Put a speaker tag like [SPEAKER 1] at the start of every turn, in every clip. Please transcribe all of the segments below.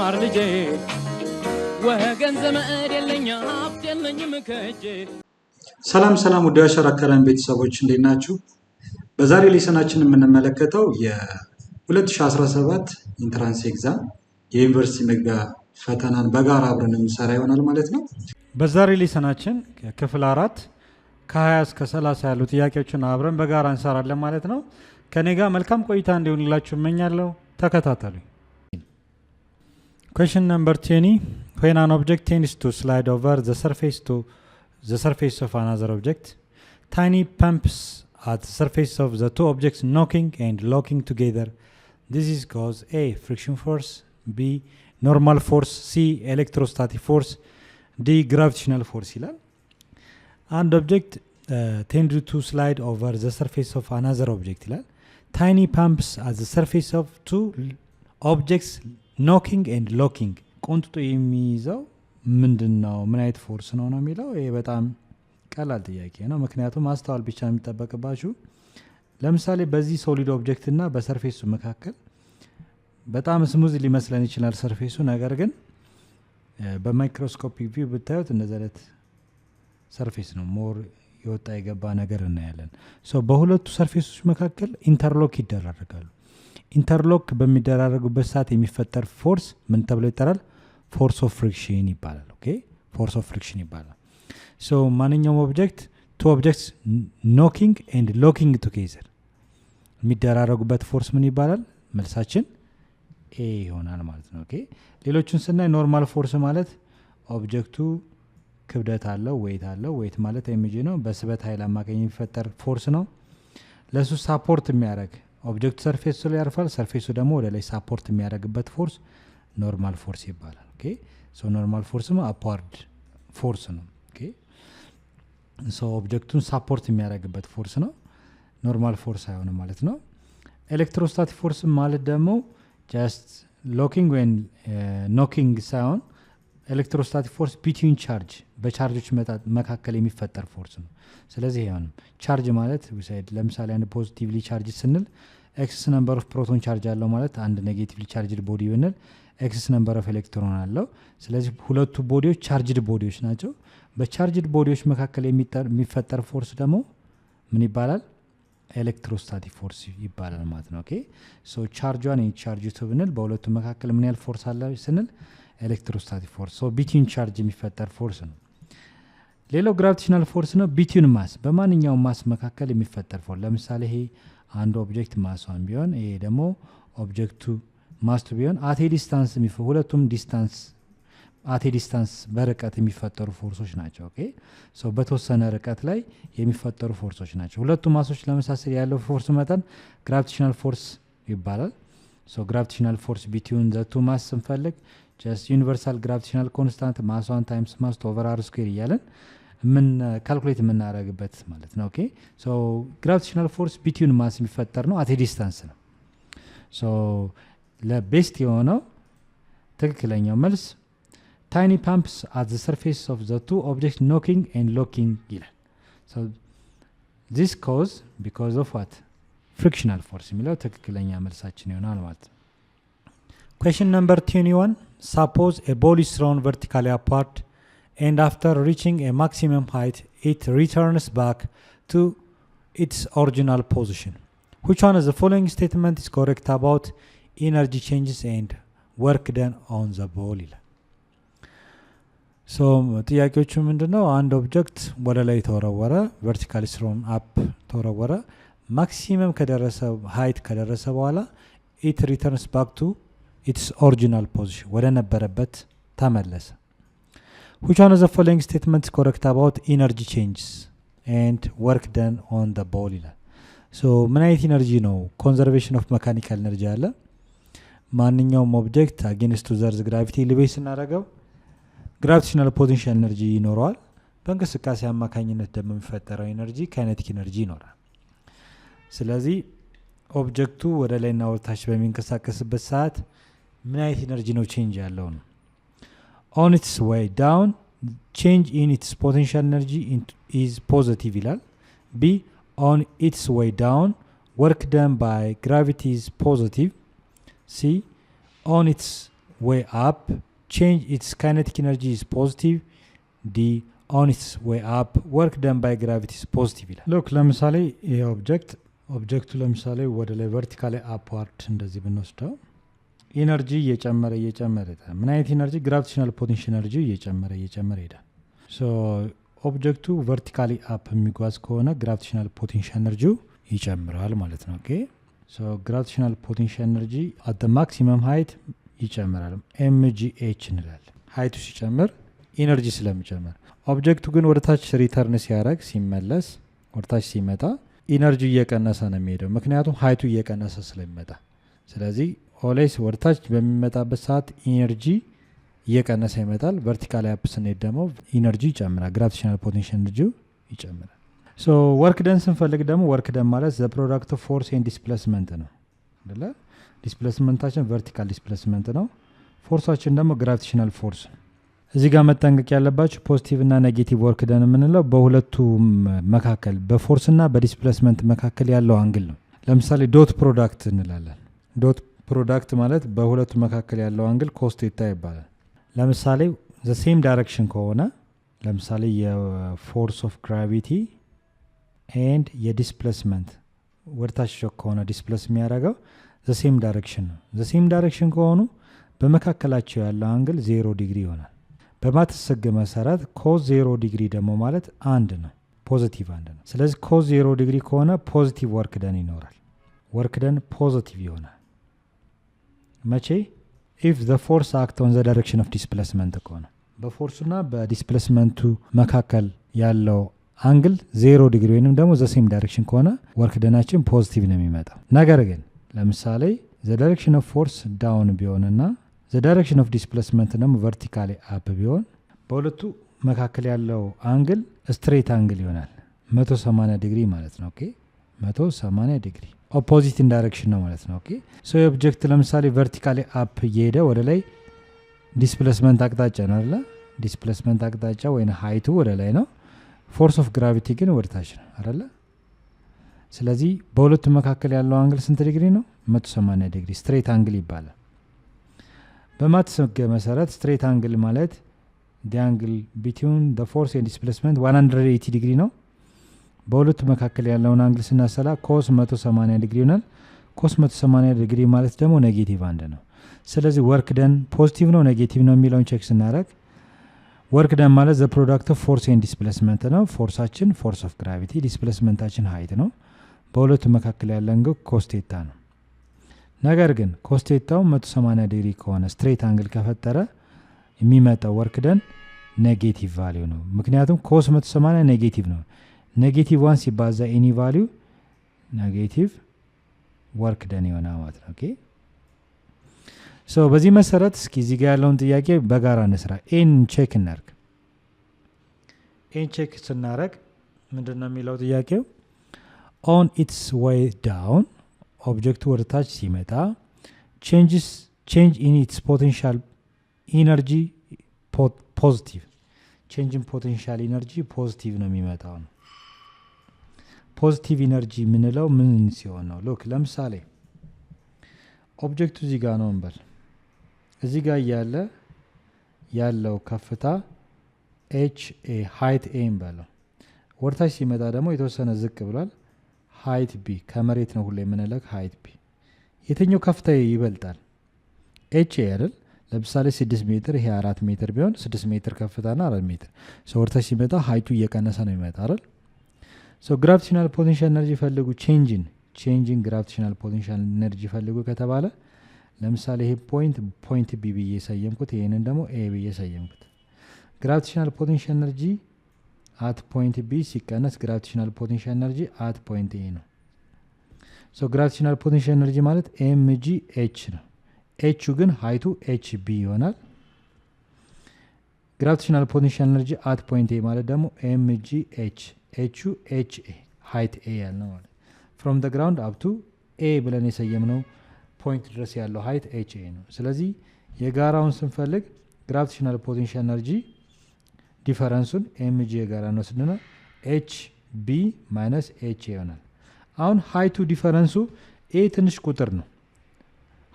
[SPEAKER 1] ማር ልጄ ወገን ዘመድ የለኝ ሀብት የለኝም ከእጄ።
[SPEAKER 2] ሰላም ውድ የአሻራ አካዳሚ ቤተሰቦች እንዴት ናችሁ? በዛሬ ሌሰናችን የምንመለከተው የ2017 ኢንትራንስ ኤግዛም የዩኒቨርሲቲ መግቢያ ፈተናን በጋራ አብረን የምንሰራ ይሆናል ማለት ነው።
[SPEAKER 3] በዛሬ ሌሰናችን ክፍል 4 ከ20 እስከ 30 ያሉ ጥያቄዎችን አብረን በጋራ እንሰራለን ማለት ነው። ከኔ ጋር መልካም ቆይታ እንዲሆንላችሁ እመኛለሁ። ተከታተሉኝ። Question number 20. When an object tends to slide over the surface of another object, tiny bumps at the surface of the two objects knocking and locking together. This is called A. Friction force, B. Normal force, C. Electrostatic force, D. Gravitational force. And object tends to slide over the surface of another object. Tiny bumps at the surface of two objects ኖኪንግ ኤንድ ሎኪንግ ቆንጥጦ የሚይዘው ምንድን ነው? ምን አይነት ፎርስ ነው ነው የሚለው። ይሄ በጣም ቀላል ጥያቄ ነው፣ ምክንያቱም ማስተዋል ብቻ የሚጠበቅባችሁ። ለምሳሌ በዚህ ሶሊድ ኦብጀክት እና በሰርፌሱ መካከል በጣም ስሙዝ ሊመስለን ይችላል ሰርፌሱ፣ ነገር ግን በማይክሮስኮፒክ ቪው ብታዩት እንደዚህ አይነት ሰርፌስ ነው፣ ሞር የወጣ የገባ ነገር እናያለን። በሁለቱ ሰርፌሶች መካከል ኢንተርሎክ ይደራረጋሉ። ኢንተርሎክ በሚደራረጉበት ሰዓት የሚፈጠር ፎርስ ምን ተብሎ ይጠራል? ፎርስ ኦፍ ፍሪክሽን ይባላል። ኦኬ፣ ፎርስ ኦፍ ፍሪክሽን ይባላል። ማንኛውም ኦብጀክት ቱ ኦብጀክትስ ኖኪንግ ኤንድ ሎኪንግ ቱጌዘር የሚደራረጉበት ፎርስ ምን ይባላል? መልሳችን ኤ ይሆናል ማለት ነው። ኦኬ፣ ሌሎቹን ስናይ ኖርማል ፎርስ ማለት ኦብጀክቱ ክብደት አለው፣ ዌይት አለው። ዌይት ማለት ኤምጂ ነው። በስበት ኃይል አማካኝ የሚፈጠር ፎርስ ነው። ለሱ ሳፖርት የሚያደርግ ኦብጀክቱ ሰርፌሱ ላይ ያርፋል፣ ሰርፌሱ ደግሞ ወደ ላይ ሳፖርት የሚያደርግበት ፎርስ ኖርማል ፎርስ ይባላል። ኦኬ፣ ኖርማል ፎርስ ነው አፕዋርድ ፎርስ ነው። ኦኬ፣ ኦብጀክቱን ሳፖርት የሚያደርግበት ፎርስ ነው፣ ኖርማል ፎርስ አይሆንም ማለት ነው። ኤሌክትሮስታቲክ ፎርስ ማለት ደግሞ ጀስት ሎኪንግ ወይም ኖኪንግ ሳይሆን ኤሌክትሮስታቲክ ፎርስ ቢትዊን ቻርጅ በቻርጆች መካከል የሚፈጠር ፎርስ ነው። ስለዚህ ይሄንም ቻርጅ ማለት ለምሳሌ አንድ ፖዚቲቭሊ ቻርጅ ስንል ኤክስ ነምበር ኦፍ ፕሮቶን ቻርጅ አለው ማለት አንድ ኔጌቲቭሊ ቻርጅድ ቦዲ ብንል ኤክስ ነምበር ኦፍ ኤሌክትሮን አለው። ስለዚህ ሁለቱ ቦዲዎች ቻርጅድ ቦዲዎች ናቸው። በቻርጅድ ቦዲዎች መካከል የሚፈጠር ፎርስ ደግሞ ምን ይባላል? ኤሌክትሮስታቲክ ፎርስ ይባላል ማለት ነው። ኦኬ፣ ቻርጇን ቻርጅ ቱ ብንል በሁለቱ መካከል ምን ያህል ፎርስ አለ ስንል ኤሌክትሮስታቲክ ፎርስ። ቢትዊን ቻርጅ የሚፈጠር ፎርስ ነው። ሌላው ግራቪቴሽናል ፎርስ ነው። ቢትዊን ማስ በማንኛውም ማስ መካከል የሚፈጠር ፎርስ። ለምሳሌ ይሄ አንድ ኦብጀክት ማስዋን ቢሆን ይሄ ደግሞ ኦብጀክቱ ማስቱ ቢሆን አቴ ዲስታንስ ሁለቱም ዲስታንስ አቴ ዲስታንስ በርቀት የሚፈጠሩ ፎርሶች ናቸው። ኦኬ፣ በተወሰነ ርቀት ላይ የሚፈጠሩ ፎርሶች ናቸው። ሁለቱ ማሶች ለመሳሰል ያለው ፎርስ መጠን ግራቪቴሽናል ፎርስ ይባላል። ግራቪቴሽናል ፎርስ ቢትዊን ዘ ቱ ማስ ስንፈልግ ጀስት ዩኒቨርሳል ግራቪቴሽናል ኮንስታንት ማስ ዋን ታይምስ ማስ ኦቨር አር ስኩዌር እያለን ምን ካልኩሌት የምናደርግበት ማለት ነው። ኦኬ፣ ግራቪቴሽናል ፎርስ ቢትዊን ማስ የሚፈጠር ነው፣ አቴ ዲስታንስ ነው። ለቤስት የሆነው ትክክለኛው መልስ ታይኒ ፓምፕስ አት ዘ ሰርፌስ ኦፍ ዘ ቱ ኦብጀክት ኖኪንግ ኤንድ ሎኪንግ ይላል። ዚስ ኮዝ ቢኮዝ ኦፍ ዋት ፍሪክሽናል ፎርስ የሚለው ትክክለኛ መልሳችን ይሆናል ማለት ነው። Question number 21. Suppose a ball is thrown vertically apart and after reaching a maximum height, it returns back to its original position. Which one of the following statement is correct about energy changes and work done on the ball? ጥያቄዎቹ ምንድነው? አንድ ኦብጀክት ወደ ላይ ተወረወረ፣ vertically thrown up ተወረወረ፣ ማክሲመም ከደረሰ height ከደረሰ በኋላ it returns back to its original position ወደ ነበረበት ተመለሰ። which one of the following statements correct about energy changes and work done on the ball ይላል። ምን አይነት ኢነርጂ ነው? ኮንዘርቬሽን ኦፍ መካኒካል ኤነርጂ አለ። ማንኛውም ኦብጀክት አጌንስት ቱ ዘርዝ ግራቪቲ ሊቤስ ስናደርገው ግራቪቴሽናል ፖቴንሻል ኤነርጂ ይኖረዋል። በእንቅስቃሴ አማካኝነት ደግሞ የሚፈጠረው ኤነርጂ ካይኔቲክ ኤነርጂ ይኖራል። ስለዚህ ኦብጀክቱ ወደ ላይና ወደ ታች በሚንቀሳቀስበት ሰዓት ምን አይነት ኢነርጂ ነው ቼንጅ ያለው ነው? on its way down change in its potential energy is positive ይላል። B on its way down work done by gravity is positive. C on its way up, change its kinetic energy is positive. D, on its way up, work done by gravity is positive ይላል። ሎክ ለምሳሌ ይሄ ኦብጀክቱ ለምሳሌ ወደ ላይ ቨርቲካሊ አፕዋርድ እንደዚህ ብንወስደው ኢነርጂ እየጨመረ ይሄዳል። ምን አይነት ኢነርጂ? ግራቪቴሽናል ፖቴንሻል ኤነርጂ እየጨመረ ይሄዳል። ሶ ኦብጀክቱ ቨርቲካሊ አፕ የሚጓዝ ከሆነ ግራቪቴሽናል ፖቴንሻል ኤነርጂ ይጨምራል ማለት ነው። ኦኬ ሶ ግራቪቴሽናል ፖቴንሻል ኤነርጂ አት ዘ ማክሲመም ሃይት ይጨምራል። ኤምጂኤች እንላለን። ሃይቱ ሲጨምር ኢነርጂ ስለሚጨምር። ኦብጀክቱ ግን ወደ ታች ሪተርን ሲያደርግ ሲመለስ ወደ ታች ሲመጣ ኢነርጂ እየቀነሰ ነው የሚሄደው፣ ምክንያቱም ሃይቱ እየቀነሰ ስለሚመጣ። ስለዚህ ኦሌስ ወደ ታች በሚመጣበት ሰዓት ኢነርጂ እየቀነሰ ይመጣል። ቨርቲካል አፕ ስንሄድ ደግሞ ኢነርጂ ይጨምራል፣ ግራቪቴሽናል ፖቴንሻል ኤነርጂ ይጨምራል። ሶ ወርክ ደን ስንፈልግ ደግሞ ወርክ ደን ማለት ዘ ፕሮዳክት ኦፍ ፎርስ ኤንድ ዲስፕሌስመንት ነው አይደለ? ዲስፕሌስመንታችን ቨርቲካል ዲስፕሌስመንት ነው፣ ፎርሳችን ደግሞ ግራቪቴሽናል ፎርስ ነው። እዚህ ጋር መጠንቀቅ ያለባችሁ ፖዚቲቭ እና ኔጌቲቭ ወርክ ደን የምንለው በሁለቱ መካከል በፎርስ እና በዲስፕሌስመንት መካከል ያለው አንግል ነው። ለምሳሌ ዶት ፕሮዳክት እንላለን። ዶት ፕሮዳክት ማለት በሁለቱ መካከል ያለው አንግል ኮስ ቴታ ይባላል። ለምሳሌ ዘ ሴም ዳይሬክሽን ከሆነ ለምሳሌ የፎርስ ኦፍ ግራቪቲ ኤንድ የዲስፕሌስመንት ወደታች ከሆነ ዲስፕሌስ የሚያደርገው ዘ ሴም ዳይሬክሽን ነው። ዘ ሴም ዳይሬክሽን ከሆኑ በመካከላቸው ያለው አንግል 0 ዲግሪ ይሆናል። በማትስ ሕግ መሰረት ኮስ 0 ዲግሪ ደግሞ ማለት አንድ ነው፣ ፖዚቲቭ አንድ ነው። ስለዚህ ኮስ 0 ዲግሪ ከሆነ ፖዚቲቭ ወርክ ደን ይኖራል። ወርክ ደን ፖዚቲቭ ይሆናል መቼ? ኢፍ ዘ ፎርስ አክት ኦን ዘ ዳይሬክሽን ኦፍ ዲስፕሌስመንት ከሆነ በፎርሱና በዲስፕሌስመንቱ መካከል ያለው አንግል 0 ዲግሪ ወይንም ደግሞ ዘ ሴም ዳይሬክሽን ከሆነ ወርክ ደናችን ፖዚቲቭ ነው የሚመጣው። ነገር ግን ለምሳሌ ዘ ዳይሬክሽን ኦፍ ፎርስ ዳውን ቢሆንና ዘ ዳይሬክሽን ኦፍ ዲስፕሌስመንት ደግሞ ቨርቲካሊ አፕ ቢሆን በሁለቱ መካከል ያለው አንግል ስትሬት አንግል ይሆናል 180 ዲግሪ ማለት ነው። ኦኬ 180 ዲግሪ ኦፖዚት ዳይሬክሽን ነው ማለት ነው። ኦኬ ሶ የኦብጀክት ለምሳሌ ቨርቲካሊ አፕ እየሄደ ወደ ላይ ዲስፕሌስመንት አቅጣጫ ነው አይደለ? ዲስፕሌስመንት አቅጣጫ ወይም ሃይቱ ወደ ላይ ነው። ፎርስ ኦፍ ግራቪቲ ግን ወደ ታች ነው አይደለ? ስለዚህ በሁለቱ መካከል ያለው አንግል ስንት ዲግሪ ነው? 180 ዲግሪ ስትሬት አንግል ይባላል። በማትስ ሕግ መሰረት ስትሬት አንግል ማለት ዲ አንግል ቢትዊን ዘ ፎርስ ኤንድ ዲስፕሌስመንት 180 ዲግሪ ነው። በሁለቱ መካከል ያለውን አንግል ስናሰላ ኮስ 180 ዲግሪ ይሆናል። ኮስ 180 ዲግሪ ማለት ደግሞ ኔጌቲቭ አንድ ነው። ስለዚህ ወርክ ደን ፖዚቲቭ ነው ኔጌቲቭ ነው የሚለውን ቼክ ስናደርግ ወርክ ደን ማለት ዘ ፕሮዳክት ኦፍ ፎርስ ኤንድ ዲስፕሌስመንት ነው። ፎርሳችን ፎርስ ኦፍ ግራቪቲ፣ ዲስፕሌስመንታችን ሃይት ነው። በሁለቱ መካከል ያለ አንግል ኮስ ቴታ ነው። ነገር ግን ኮስ ቴታው 180 ዲግሪ ከሆነ ስትሬት አንግል ከፈጠረ የሚመጣው ወርክ ደን ኔጌቲቭ ቫሊዩ ነው። ምክንያቱም ኮስ 180 ኔጌቲቭ ነው። ኔጌቲቭ 1 ሲባዛ ኤኒ ቫሊዩ ኔጌቲቭ ወርክ ደን ይሆናል ማለት ነው። ኦኬ ሶ በዚህ መሰረት እስኪ እዚህ ጋር ያለውን ጥያቄ በጋራ እንስራ። ኤን ቼክ እናርግ። ኤን ቼክ ስናረግ ምንድነው የሚለው ጥያቄው? ኦን ኢትስ ዌይ ዳውን ኦብጀክቱ ወደ ታች ሲመጣ ቼንጅ ኢን ኢትስ ፖቴንሻል ኢነርጂ ፖዚቲቭ፣ ቼንጅ ኢን ፖቴንሻል ኢነርጂ ፖዚቲቭ ነው የሚመጣው ነው። ፖዚቲቭ ኢነርጂ የምንለው ምን ሲሆን ነው? ሎክ ለምሳሌ ኦብጀክቱ እዚህ ጋር ነው እንበል። እዚህ ጋር ያለው ከፍታ ኤች ኤ ሃይት ኤ እንበለው። ወደታች ሲመጣ ደግሞ የተወሰነ ዝቅ ብሏል። ሃይት ቢ ከመሬት ነው ሁሌ የምንለክ ሃይት ቢ። የትኛው ከፍታ ይበልጣል? ኤች ኤ አይደል? ለምሳሌ 6 ሜትር ይሄ 4 ሜትር ቢሆን 6 ሜትር ከፍታና 4 ሜትር ሰው ወደታች ሲመጣ ሃይቱ እየቀነሰ ነው ይመጣ አይደል? ሶ ግራቪቴሽናል ፖቴንሻል ኤነርጂ ፈልጉ። ቼንጅን ግራቪቴሽናል ፖቴንሻል ኤነርጂ ፈልጉ ከተባለ ለምሳሌ ይሄ ፖይንት ቢ ብዬ ሰየምኩት፣ ይሄንን ደግሞ ኤ ብዬ ሰየምኩት። ግራቪቴሽናል ፖቴንሻል ኤነርጂ አት ፖይንት ቢ ሲቀነስ ግራቪቴሽናል ፖቴንሻል ኤነርጂ አት ፖይንት ኤ ነው። ሶ ግራቪቴሽናል ፖቴንሻል ኤነርጂ ማለት ኤምጂ ኤች ነው። ኤቹ ግን ሃይቱ ኤች ቢ ይሆናል። ግራቪቴሽናል ፖቴንሻል ኤነርጂ አት ፖይንት ኤ ማለት ደግሞ ኤምጂ ኤች፣ ኤቹ ኤች ኤ ሃይት ኤ ያልነው ማለት ፍሮም ደ ግራውንድ አፕ ቱ ኤ ብለን የሰየምነው ፖይንት ድረስ ያለው ሃይት ኤች ኤ ነው። ስለዚህ የጋራውን ስንፈልግ ግራቪቴሽናል ፖቴንሻል ኤነርጂ ዲፈረንሱን ኤምጂ የጋራ ነው ስንና ኤች ቢ ማይነስ ኤች ኤ ይሆናል። አሁን ሃይቱ ዲፈረንሱ ኤ ትንሽ ቁጥር ነው፣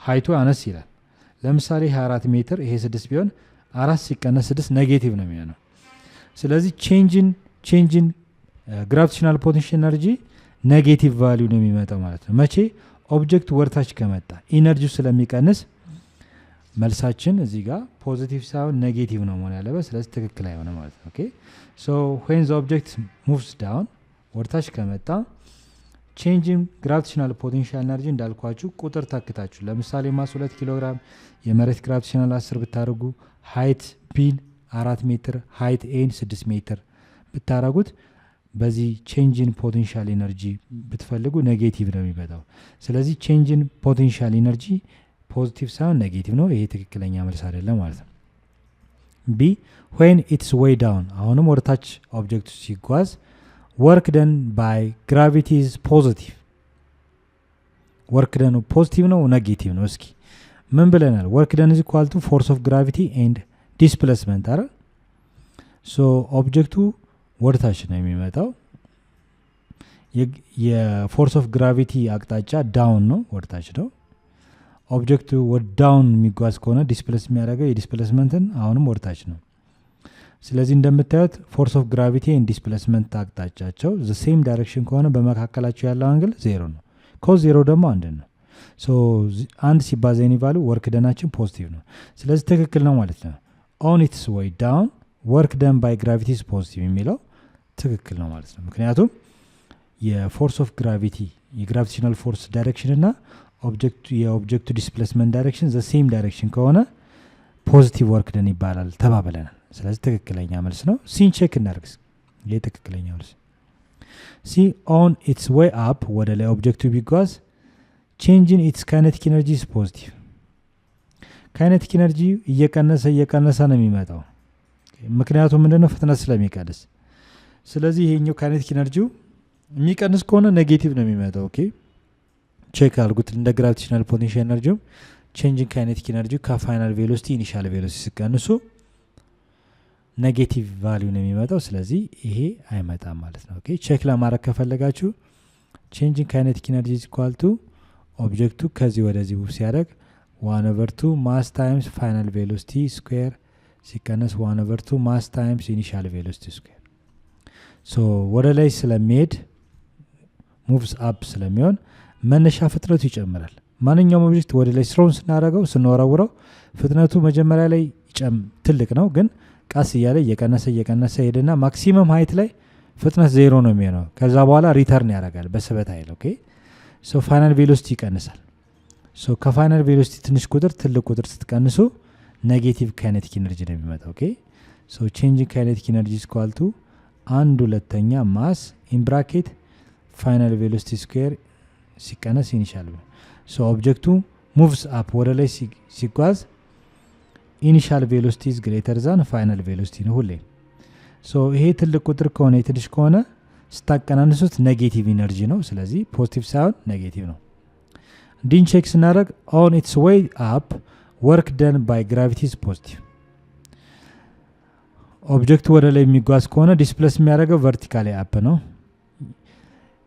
[SPEAKER 3] ሃይቱ አነስ ይላል። ለምሳሌ 24 ሜትር ይሄ 6 ቢሆን 4 ሲቀነስ 6 ኔጌቲቭ ነው የሚሆነው። ስለዚህ ቼንጅን ግራቪቴሽናል ፖቴንሻል ኤነርጂ ኔጌቲቭ ቫልዩ ነው የሚመጣው ማለት ነው። መቼ ኦብጀክቱ ወርታች ከመጣ ኢነርጂው ስለሚቀንስ መልሳችን እዚህ ጋር ፖዚቲቭ ሳይሆን ኔጌቲቭ ነው መሆን ያለበት። ስለዚህ ትክክል አይሆንም ማለት ነው። ኦኬ ሶ when the object moves down ወርታች ከመጣ ቼንጅን ግራቪቴሽናል ፖቴንሻል ኤነርጂ እንዳልኳችሁ ቁጥር ታክታችሁ ለምሳሌ ማስ 2 ኪሎ ግራም የመሬት ግራቪቴሽናል 10 ብታደርጉ ሃይት ቢን 4 ሜትር ሃይት ኤን 6 ሜትር ብታደርጉት በዚህ ቼንጅን ፖቴንሻል ኤነርጂ ብትፈልጉ ኔጌቲቭ ነው የሚመጣው። ስለዚህ ቼንጅን ፖቴንሻል ኤነርጂ ፖዚቲቭ ሳይሆን ኔጌቲቭ ነው። ይሄ ትክክለኛ መልስ አይደለም ማለት ነው። ቢ when it's way down አሁንም ወደታች ኦብጀክቱ ሲጓዝ work done by gravity is positive work done ፖዚቲቭ ነው ኔጌቲቭ ነው? እስኪ ምን ብለናል? work done is equal to force of gravity and displacement አይደል? ሶ ኦብጀክቱ ወደታች ነው የሚመጣው። የፎርስ ኦፍ ግራቪቲ አቅጣጫ ዳውን ነው፣ ወደታች ነው። ኦብጀክቱ ወደ ዳውን የሚጓዝ ከሆነ ዲስፕሌስ የሚያደርገው የዲስፕሌስመንትን አሁንም ወደታች ነው። ስለዚህ እንደምታዩት ፎርስ ኦፍ ግራቪቲ ኤንድ ዲስፕሌስመንት አቅጣጫቸው ዘ ሴም ዳይሬክሽን ከሆነ በመካከላቸው ያለው አንግል 0 ነው። ኮዝ 0 ደግሞ 1 ነው። ሶ አንድ ሲባዛ ኤኒ ቫልዩ ወርክ ደናችን ፖዚቲቭ ነው። ስለዚህ ትክክል ነው ማለት ነው። ኦን ኢትስ ዌይ ዳውን ወርክ ደን ባይ ግራቪቲ ኢዝ ፖዚቲቭ የሚለው ትክክል ነው ማለት ነው። ምክንያቱም የፎርስ ኦፍ ግራቪቲ የግራቪቴሽናል ፎርስ ዳይሬክሽን እና የኦብጀክቱ ዲስፕሌስመንት ዳይሬክሽን ዘ ሴም ዳይሬክሽን ከሆነ ፖዚቲቭ ወርክ ደን ይባላል ተባብለናል። ስለዚህ ትክክለኛ መልስ ነው። ሲን ቼክ እናድርግ። ይህ ትክክለኛ መልስ ሲ ኦን ኢትስ ዌይ አፕ ወደ ላይ ኦብጀክቱ ቢጓዝ ቼንጅን ኢትስ ካይኔቲክ ኤነርጂ ኢዝ ፖዚቲቭ። ካይኔቲክ ኤነርጂ እየቀነሰ ነው የሚመጣው። ምክንያቱም ምንድነው? ፍጥነት ስለሚቀንስ። ስለዚህ ይሄኛው ካይኔቲክ ኤነርጂው የሚቀንስ ከሆነ ኔጌቲቭ ነው የሚመጣው። ኦኬ ቼክ አድርጉት። እንደ ግራቪቴሽናል ፖቴንሻል ኤነርጂው ቼንጅን ካይኔቲክ ኤነርጂው ከፋይናል ቬሎሲቲ ኢኒሻል ቬሎሲቲ ሲቀንሱ ኔጌቲቭ ቫልዩ ነው የሚመጣው። ስለዚህ ይሄ አይመጣም ማለት ነው። ኦኬ ቼክ ለማድረግ ከፈለጋችሁ ቼንጅን ካይኔቲክ ኤነርጂ ኢዝ ኢኳል ቱ ኦብጀክቱ ከዚህ ወደዚህ ሙቭ ሲያደርግ 1/2 ማስ ታይምስ ፋይናል ቬሎሲቲ ስኩዌር ሲቀነስ 1/2 ማስ ታይምስ ኢኒሻል ቬሎሲቲ ስኩዌር። ሶ ወደ ላይ ስለሚሄድ ሙቭስ አፕ ስለሚሆን መነሻ ፍጥነቱ ይጨምራል። ማንኛውም ኦብጀክት ወደ ላይ ስሮን ስናደርገው ስንወረውረው ፍጥነቱ መጀመሪያ ላይ ትልቅ ነው፣ ግን ቀስ እያለ እየቀነሰ ሄድና ማክሲመም ሀይት ላይ ፍጥነት 0 ነው የሚሆነው። ከዛ በኋላ ሪተርን ያደርጋል በስበት ኃይል። ኦኬ ሶ ፋይናል ቬሎሲቲ ይቀንሳል። ሶ ከፋይናል ቬሎሲቲ ትንሽ ቁጥር ትልቅ ቁጥር ስትቀንሱ ኔጌቲቭ ካይኔቲክ ኤነርጂ ነው የሚመጣው። ኦኬ ሶ ቼንጅ ካይኔቲክ ኤነርጂ ኢዝ ኢኳል ቱ 1/2 ማስ ኢን ብራኬት ፋይናል ቬሎሲቲ ስኩዌር ሲቀነስ ኢኒሻል። ሶ ኦብጀክቱ ሙቭስ አፕ ወደ ላይ ሲጓዝ ኢኒሻል ቬሎሲቲ ኢዝ ግሬተር ዛን ፋይናል ቬሎሲቲ ነው ሁሌ። ሶ ይሄ ትልቅ ቁጥር ከሆነ የትንሽ ከሆነ ስታቀናንሱት ኔጌቲቭ ኢነርጂ ነው። ስለዚህ ፖዚቲቭ ሳይሆን ኔጌቲቭ ነው። ዲን ቼክ ስናደርግ ኦን ኢትስ ዌይ አፕ ወርክ ደን ባይ ግራቪቲ ኢዝ ፖዚቲቭ። ኦብጀክቱ ወደ ላይ የሚጓዝ ከሆነ ዲስፕሌስ የሚያደርገው ቨርቲካሊ አፕ ነው።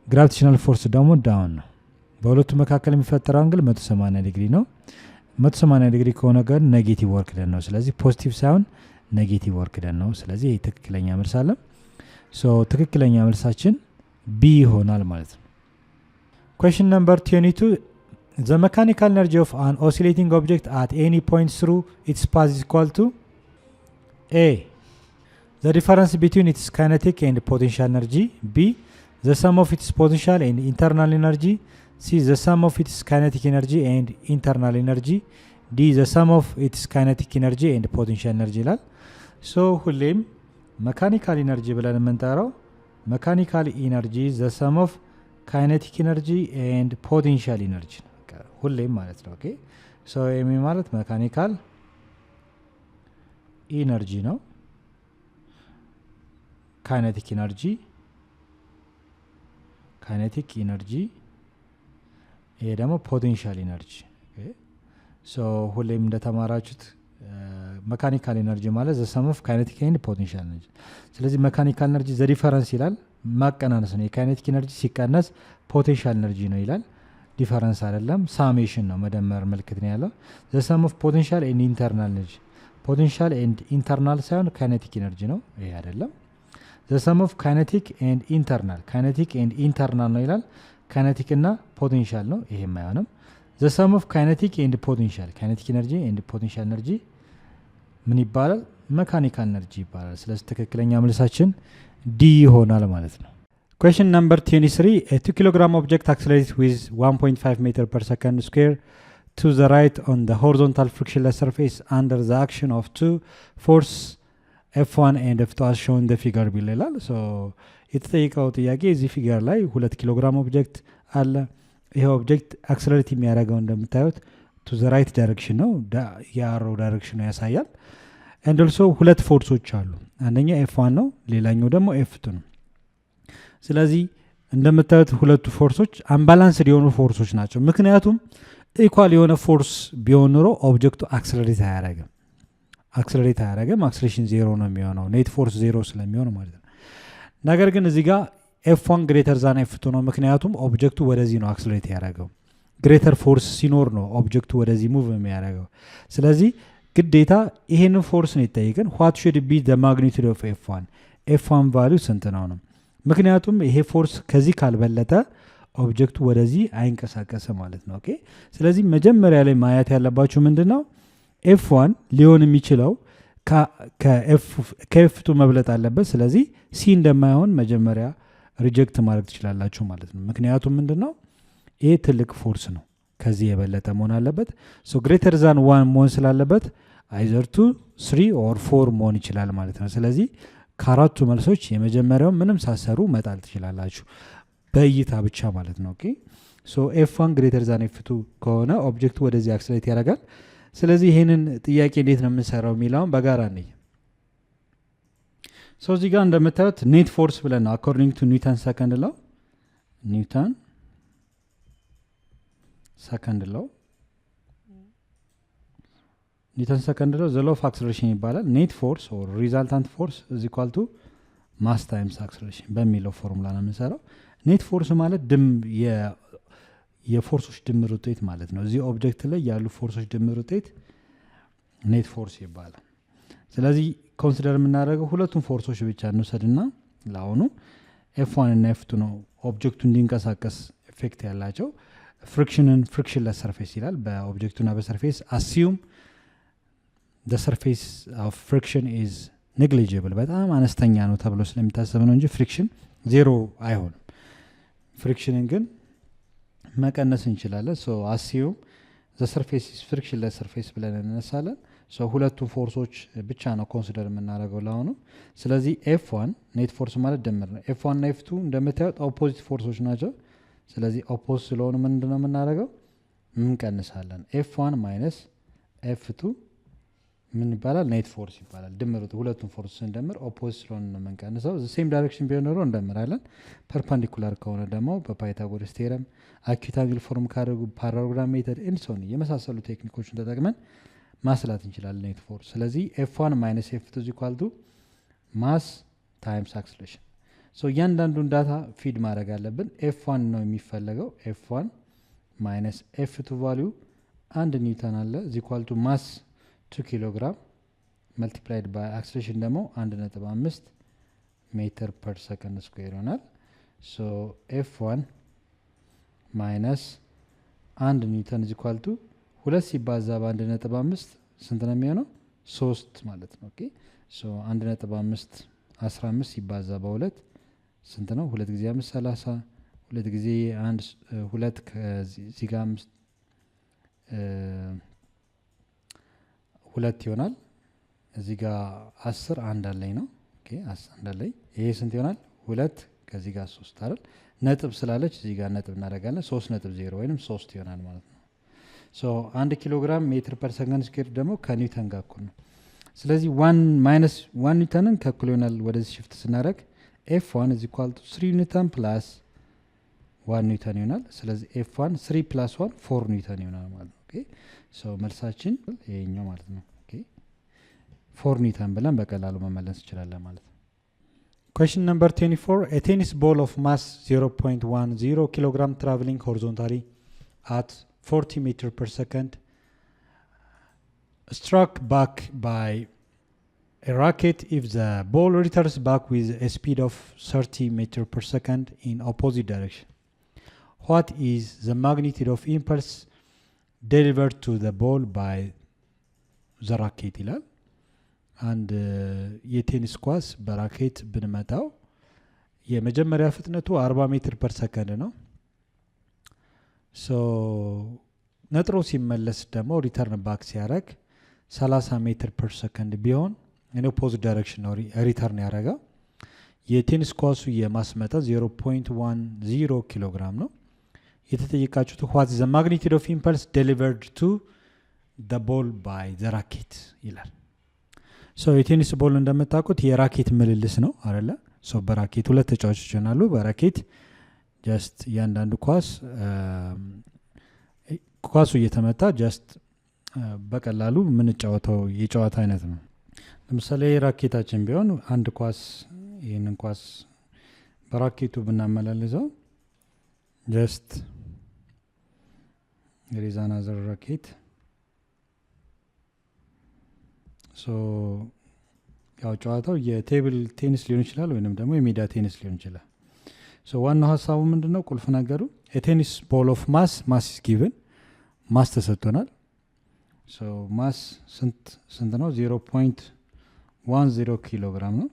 [SPEAKER 3] ግራቪቴሽናል ፎርስ ደግሞ ዳውን ነው። በሁለቱ መካከል የሚፈጠረው አንግል 180 ዲግሪ ነው። 180 ዲግሪ ከሆነ ግን ኔጌቲቭ ወርክ ደን ነው። ስለዚህ ፖዚቲቭ ሳይሆን ኔጌቲቭ ወርክ ደን ነው። ስለዚህ ይህ ትክክለኛ መልስ አለ። ሶ ትክክለኛ መልሳችን ቢ ይሆናል ማለት ነው። ኩዌስችን ነምበር 22 the mechanical energy of an oscillating object at any point through its path is equal to A the difference between its kinetic and potential energy, B the sum of its potential and internal energy, C the sum of its kinetic energy and internal energy, D the sum of its kinetic energy and potential energy ይላል። ሶ ሁሌም መካኒካል ኢነርጂ ብለን የምንጠራው መካኒካል ኢነርጂ the sum of kinetic energy and potential energy ሁሌም ማለት ነው። ኦኬ ሶ ኤሚ ማለት መካኒካል ኢነርጂ ነው። ካይኔቲክ ኢነርጂ ይሄ ደግሞ ፖቴንሻል ኢነርጂ። ሶ ሁሌም እንደተማራችሁት መካኒካል ኢነርጂ ማለት ዘ ሰም ኦፍ ካይኔቲክ ኤንድ ፖቴንሻል ኢነርጂ። ስለዚህ መካኒካል ኢነርጂ ዘ ዲፈረንስ ይላል፣ ማቀናነስ ነው። የካይኔቲክ ኢነርጂ ሲቀነስ ፖቴንሻል ኢነርጂ ነው ይላል። ዲፈረንስ አይደለም ሳሜሽን ነው መደመር ምልክት ነው ያለው the sum of potential and internal energy potential and internal ሳይሆን kinetic energy ነው ይሄ አይደለም the sum of kinetic and internal ነው ይላል kinetic እና potential ነው ይሄም አይሆንም the sum of kinetic and potential kinetic energy and potential energy ምን ይባላል mechanical energy ይባላል ስለዚህ ትክክለኛ መልሳችን D ይሆናል ማለት ነው Question number 23. A 2 kilogram object accelerates with 1.5 meter per second square to the right on the horizontal frictionless surface under the action of two force F1 and F2 as shown in the figure below. So, የተጠየቀው ጥያቄ እዚህ ፊገር ላይ 2 ኪሎግራም ኦብጀክት አለ ይሄ ኦብጀክት አክሰለሬት የሚያደርገው እንደምታዩት to the right direction ነው የአሮው ዳይሬክሽን ነው ያሳያል and also ሁለት ፎርሶች አሉ አንደኛ F1 ነው ሌላኛው ደግሞ F2 ነው ስለዚህ እንደምታዩት ሁለቱ ፎርሶች አንባላንስድ የሆኑ ፎርሶች ናቸው ምክንያቱም ኢኳል የሆነ ፎርስ ቢሆን ኖሮ ኦብጀክቱ አክሰለሬት አያደርግም አክሰለሬሽን 0 ነው የሚሆነው ኔት ፎርስ 0 ስለሚሆን ማለት ነው ነገር ግን እዚህ ጋር F1 ግሬተር ዛን F2 ነው ምክንያቱም ኦብጀክቱ ወደዚህ ነው አክሰለሬት ያደርገው ግሬተር ፎርስ ሲኖር ነው ኦብጀክቱ ወደዚህ ሙቭ የሚያደርገው ስለዚህ ግዴታ ይሄንን ፎርስ ነው ይጠይቀን what should be the magnitude of F1 value ስንት ነው ምክንያቱም ይሄ ፎርስ ከዚህ ካልበለጠ ኦብጀክቱ ወደዚህ አይንቀሳቀስም ማለት ነው ኦኬ ስለዚህ መጀመሪያ ላይ ማየት ያለባችሁ ምንድነው F1 ሊሆን የሚችለው ከF2 መብለጥ አለበት ስለዚህ C እንደማይሆን መጀመሪያ ሪጀክት ማድረግ ትችላላችሁ ማለት ነው ምክንያቱም ምንድነው ይሄ ትልቅ ፎርስ ነው ከዚህ የበለጠ መሆን አለበት so greater than 1 መሆን ስላለበት either 2 3 or 4 መሆን ይችላል ማለት ነው ስለዚህ ከአራቱ መልሶች የመጀመሪያው ምንም ሳሰሩ መጣል ትችላላችሁ በእይታ ብቻ ማለት ነው ኦኬ ሶ F1 greater than F2 ከሆነ ኦብጀክቱ ወደዚህ አክሰለሬት ያደርጋል ስለዚህ ይሄንን ጥያቄ እንዴት ነው የምንሰራው ሚላውን በጋራ ነኝ ሶ እዚህ ጋር እንደምታዩት ኔት ፎርስ ብለን ነው according to Newton second law Newton second law the law of acceleration ይባላል net force or resultant force is equal to mass times acceleration በሚለው ፎርሙላ ነው የምንሰራው net force ማለት የፎርሶች ድምር ውጤት ማለት ነው እዚህ ኦብጀክት ላይ ያሉ ፎርሶች ድምር ውጤት net force ይባላል ስለዚህ ኮንሲደር የምናደርገው ሁለቱም ፎርሶች ብቻ እንውሰድና ለአሁኑ F1 እና F2 ነው ኦብጀክቱ እንዲንቀሳቀስ ኢፌክት ያላቸው frictionless surface ይላል በኦብጀክቱና በሰርፌስ assume the surface of friction is negligible በጣም አነስተኛ ነው ተብሎ ስለሚታሰብ ነው እንጂ ፍሪክሽን ዜሮ አይሆንም ፍሪክሽንን ግን መቀነስ እንችላለን so assume the surface is frictionless surface ብለን እንነሳለን so ሁለቱም ፎርሶች ብቻ ነው ኮንሲደር የምናደርገው ለአሁኑ ስለዚህ F1 ኔት ፎርስ ማለት ድምር ነው F1 እና F2 እንደምታዩት ኦፖዚት ፎርሶች ናቸው ስለዚህ ኦፖዚት ስለሆኑ ምንድነው የምናደርገው እንቀንሳለን F1 minus F2 ምን ይባላል ኔት ፎርስ ይባላል ድምሩት ሁለቱም ፎርስ እንደምር ኦፖዚት ስለሆነ ነው የምንቀንሰው ሴም ዳይሬክሽን ቢሆን ኖሮ እንደምራለን ፐርፔንዲኩላር ከሆነ ደግሞ በፓይታጎረስ ቴረም አኪዩት አንግል ፎርም ካደረጉ ፓራግራም ሜተድ ኢንሶኒ የመሳሰሉ ቴክኒኮችን ተጠቅመን ማስላት እንችላለን ኔት ፎርስ ስለዚህ F1 minus F2 is equal to mass times acceleration so እያንዳንዱን ዳታ ፊድ ማድረግ አለብን F1 ነው የሚፈለገው F1 minus F2 value 1 ኒውተን አለ is equal to mass 2 kilogram multiplied by acceleration ደግሞ 1.5 meter per second square ይሆናል so F1 minus 1 ኒውተን is equal to 2 ሲባዛ በ1.5 ስንት ነው የሚሆነው 3 ማለት ነው ኦኬ so 1.5 15 ሲባዛ በ2 ስንት ነው 2 ጊዜ 5 30 2 ጊዜ 1 2 ከዚህ ጋር 5 ሁለት ይሆናል እዚህ ጋር 10 አንድ አለኝ ነው ኦኬ 10 አንድ አለኝ ይሄ ስንት ይሆናል 2 ከዚህ ጋር 3 አይደል ነጥብ ስላለች እዚህ ጋር ነጥብ እናደርጋለን 3.0 ወይንም 3 ይሆናል ማለት ነው ሶ 1 ኪሎ ግራም ሜትር ፐር ሰከንድ ስኩዌር ደግሞ ከኒውተን ጋር እኩል ነው ስለዚህ 1 minus 1 ኒውተንን ከእኩል ይሆናል ወደዚህ ሽፍት ስናደርግ F1 is equal to 3 ኒውተን plus 1 ኒውተን ይሆናል ስለዚህ F1 3 plus 1 4 ኒውተን ይሆናል ማለት ነው ኦኬ ሶ መልሳችን ይሄኛው ማለት ነው ኦኬ 4 ኒውተን ብለን በቀላሉ መመለስ እንችላለን ማለት ነው Question number 24 a tennis ball of mass 0.10 kilogram traveling horizontally at 40 meters per second, struck back by a racket if the ball returns back with a speed of 30 meters per second in opposite direction. What is the magnitude of impulse delivered to the ball by the racket ይላል። አንድ የቴኒስ ኳስ በራኬት ብንመታው የመጀመሪያ ፍጥነቱ 40 ሜትር ፐር ሰከንድ ነው። ሶ ነጥሮ ሲመለስ ደግሞ ሪተርን ባክ ሲያደርግ 30 ሜትር ፐር ሰከንድ ቢሆን in opposite direction ነው ሪተርን ያደርጋል። የቴኒስ ኳሱ የማስመጠን 0.10 ኪሎ ግራም ነው። የተጠየቃችሁት what is the magnitude of impulse delivered to the ball by the racket ይላል። ሶ የቴኒስ ቦል እንደምታውቁት የራኬት ምልልስ ነው አይደለ? ሶ በራኬት ሁለት ተጫዋቾች ይሆናሉ። በራኬት ጀስት ያንዳንዱ ኳሱ እየተመታ ጀስት በቀላሉ የምንጫወተው የጨዋታ አይነት ነው። ለምሳሌ ራኬታችን ቢሆን አንድ ኳስ ይህንን ኳስ በራኬቱ ብናመላልሰው ጀስት ሪዛና ዘር ራኬት ሶ ያው ጨዋታው የቴብል ቴኒስ ሊሆን ይችላል ወይንም ደግሞ የሜዳ ቴኒስ ሊሆን ይችላል። ሶ ዋናው ሀሳቡ ምንድነው? ቁልፍ ነገሩ የቴኒስ ቦል ኦፍ ማስ is given ማስ ተሰጥቶናል። ሶ ማስ ስንት ነው? 0.10 ኪሎ ግራም ነው።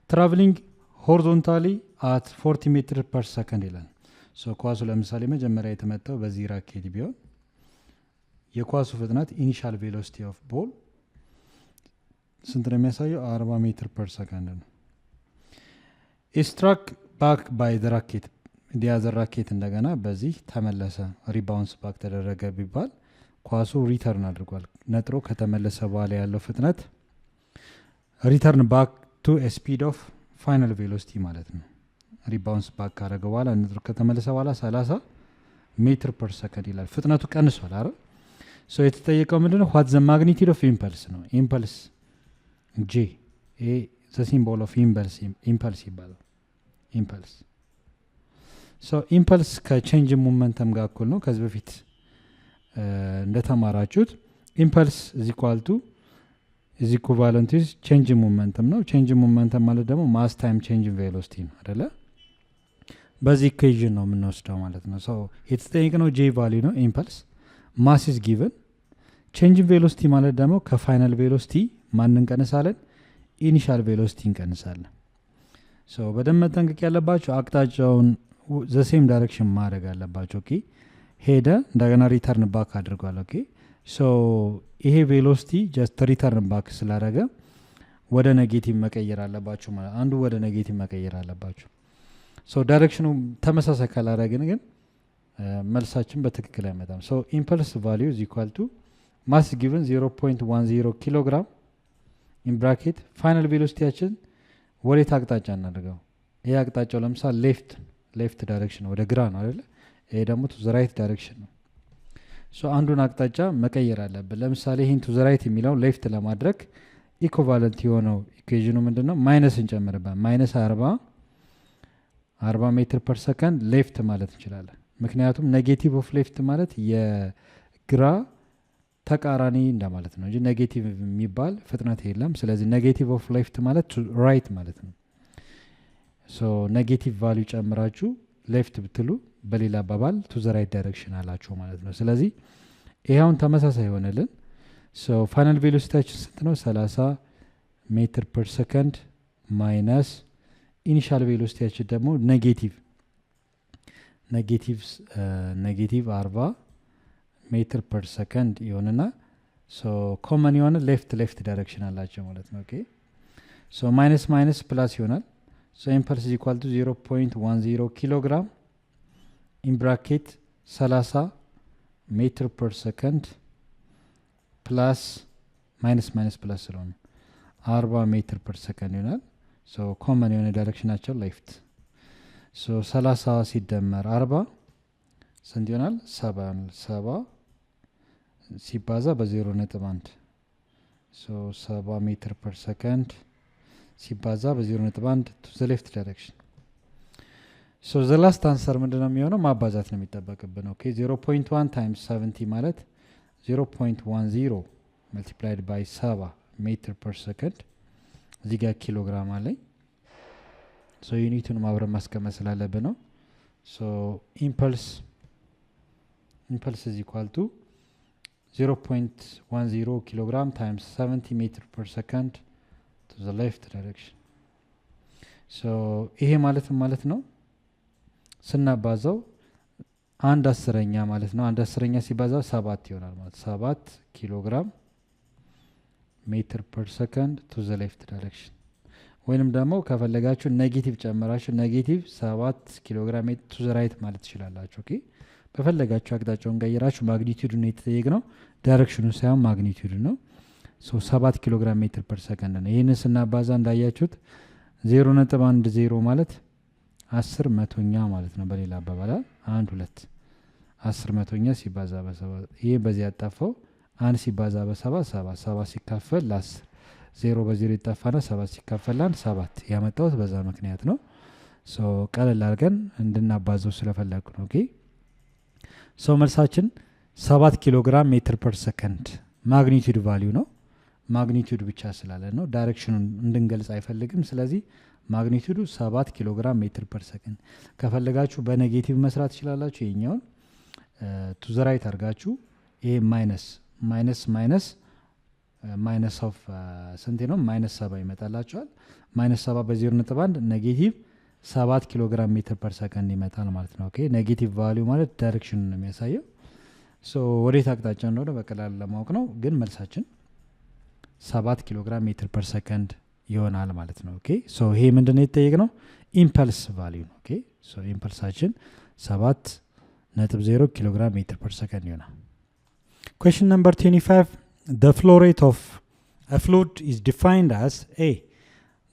[SPEAKER 3] ትራቨሊንግ ሆሪዞንታሊ at 40 ሜትር ፐር ሰከንድ ይላል። ሶ ኳሱ ለምሳሌ መጀመሪያ የተመታው በዚህ ራኬት ቢሆን የኳሱ ፍጥነት ኢኒሻል ቬሎሲቲ ኦፍ ቦል ስንት ነው የሚያሳየው? 40 ሜትር ፐር ሰከንድ ነው። struck back by the racket the racket እንደገና በዚህ ተመለሰ ሪባውንስ ባክ ተደረገ ቢባል ኳሱ ሪተርን አድርጓል። ነጥሮ ከተመለሰ በኋላ ያለው ፍጥነት ሪተርን ባክ ቱ a speed of final velocity ማለት ነው። ሪባውንስ ባክ ካደረገ በኋላ ነጥሮ ከተመለሰ በኋላ 30 ሜትር ፐር ሰከንድ ይላል። ፍጥነቱ ቀንሷል አይደል? ሶ የተጠየቀው ምንድነው? what the magnitude of impulse ነው። impulse J the symbol of impulse ይባላል። impulse so impulse ከቼንጅ ሞመንተም ጋር እኩል ነው። ከዚህ በፊት እንደተማራችሁት impulse is equivalent to change in momentum ነው። change in momentum ማለት ደግሞ mass time change in velocity ነው አይደለ? በዚህ ኢኩዌሽን ነው የምንወስደው ማለት ነው። so የተጠየቀው j value ነው impulse mass is given change in velocity ማለት ደግሞ ከፋይናል ቬሎሲቲ ማንን እንቀንሳለን? ኢኒሻል ቬሎሲቲ እንቀንሳለን። ሶ በደንብ መጠንቀቅ ያለባችሁ አቅጣጫውን the same direction ማድረግ አለባችሁ። ኦኬ ሄደ እንደገና ሪተርን ባክ አድርጓል። ኦኬ ሶ ይሄ ቬሎሲቲ ጀስት ሪተርን ባክ ስላደረገ ወደ ኔጌቲቭ መቀየር አለባችሁ ማለት አንዱ ወደ ኔጌቲቭ መቀየር አለባችሁ። ሶ ዳይሬክሽኑ ተመሳሳይ ካላደረግን ግን መልሳችን በትክክል አይመጣም። ሶ ኢምፐልስ ቫልዩ is equal to mass given 0.10 ኪሎግራም in bracket final velocityያችን ወዴት አቅጣጫ እናደርገው? ይሄ አቅጣጫው ለምሳሌ ሌፍት ዳይሬክሽን ወደ ግራ ነው አይደል? ይሄ ደግሞ to the right direction ነው። ሶ አንዱን አቅጣጫ መቀየር አለብን። ለምሳሌ ይሄን to the right የሚለው ሌፍት ለማድረግ ኢኩቫለንት የሆነው ኢኩዌሽኑ ምንድነው? ማይነስ እንጨምርበት ማይነስ 40 ሜትር ፐር ሰከንድ ሌፍት ማለት እንችላለን። ምክንያቱም ኔጌቲቭ ኦፍ ሌፍት ማለት የግራ ተቃራኒ እንደማለት ነው እንጂ ኔጌቲቭ የሚባል ፍጥነት የለም። ስለዚህ ኔጌቲቭ ኦፍ ሌፍት ማለት ቱ ራይት ማለት ነው። ሶ ኔጌቲቭ ቫልዩ ጨምራችሁ ሌፍት ብትሉ በሌላ አባባል ቱ ዘ ራይት ዳይሬክሽን አላችሁ ማለት ነው። ስለዚህ ይሄውን ተመሳሳይ ሆነልን። ሶ ፋይናል ቬሎሲቲያችን ስንት ነው? 30 ሜትር ፐር ሰከንድ ማይነስ ኢኒሻል ቬሎሲቲያችን ደግሞ ኔጌቲቭ 40 ሜትር ፐር ሰከንድ ይሆንና ሶ ኮመን የሆነ ሌፍት ዳይሬክሽን አላቸው ማለት ነው። ኦኬ ሶ ማይነስ ፕላስ ይሆናል። ሶ ኢምፐልስ is equal to 0.10 ኪሎግራም in bracket 30 ሜትር ፐር ሰከንድ ፕላስ ማይነስ ፕላስ ስለሆነ 40 ሜትር ፐር ሰከንድ ይሆናል። ሶ ኮመን የሆነ ዳይሬክሽናቸው ሌፍት። ሶ 30 ሲደመር 40 ስንት ይሆናል? 70 ሲባዛ በ0.1 ሶ 70 ሜትር ፐር ሰከንድ ሲባዛ በ0.1 to the left direction ሶ ዘ ላስት አንሰር ምንድነው የሚሆነው ማባዛት ነው የሚጠበቅብን ኦኬ 0.1 ታይምስ 70 ማለት 0.10 multiplied by 7 ሜትር ፐር ሰከንድ እዚህ ጋር ኪሎግራም አለኝ ሶ ዩኒቱን ማብረን ማስቀመጥ ስላለብን ነው ሶ ኢምፐልስ is equal to 0.10 kilogram times 70 meter per second to the left direction so ይሄ ማለት ነው ስናባዛው 1/10ኛ ማለት ነው 1/10ኛ ሲባዛው 7 ይሆናል ማለት 7 ኪሎግራም ሜትር ፐር ሰከንድ to the left direction ወይንም ደግሞ ከፈለጋችሁ ኔጌቲቭ ጨምራችሁ ኔጌቲቭ 7 ኪሎግራም to the right ማለት ትችላላችሁ ኦኬ በፈለጋችሁ አቅጣጫውን ቀይራችሁ ማግኒቲዩዱን የተጠየቅነው ዳይሬክሽኑን ሳይሆን ማግኒቲዩዱን ነው ሶ 7 ኪሎግራም ሜትር ፐር ሰከንድ ነው ይሄን ስናባዛ እንዳያችሁት 0.10 ማለት 10 መቶኛ ማለት ነው በሌላ አባባል 1 2 10 መቶኛ ሲባዛ በ7 ይሄ በዚህ ያጣፈው 1 ሲባዛ በ7 7 ሲካፈል ለ10 0 በ0 ይጣፋና 7 ሲካፈል ለ1 7 ያመጣሁት በዛ ምክንያት ነው ሶ ቀለል አድርገን እንድናባዘው ስለፈለኩ ነው ኦኬ ሶ መልሳችን 7 ኪሎግራም ሜትር ፐር ሰከንድ ማግኒቲዩድ ቫልዩ ነው ማግኒቲዩድ ብቻ ስላለ ነው ዳይሬክሽኑን እንድንገልጽ አይፈልግም ስለዚህ ማግኒቲዩዱ 7 ኪሎግራም ሜትር ፐር ሰከንድ ከፈለጋችሁ በኔጌቲቭ መስራት ይችላልላችሁ ይሄኛውን ቱ ዘ ራይት አድርጋችሁ ይሄ ማይነስ ኦፍ ስንት ነው -7 ይመጣላችኋል -7 በ0.1 ኔጌቲቭ 7 ኪሎግራም ሜትር ፐር ሰከንድ ይመጣል ማለት ነው ኦኬ ኔጌቲቭ ቫልዩ ማለት ዳይሬክሽኑን ነው የሚያሳየው ሶ ወዴት አቅጣጫ እንደሆነ በቀላሉ ለማወቅ ነው ግን መልሳችን 7 ኪሎግራም ሜትር ፐር ሰከንድ ይሆናል ማለት ነው ኦኬ ሶ ይሄ ምንድነው የተጠየቅነው ኢምፐልስ ቫልዩ ነው ኦኬ ሶ ኢምፐልሳችን 7.0 ኪሎግራም ሜትር ፐር ሰከንድ ይሆናል question number 25 the flow rate of a fluid is defined as a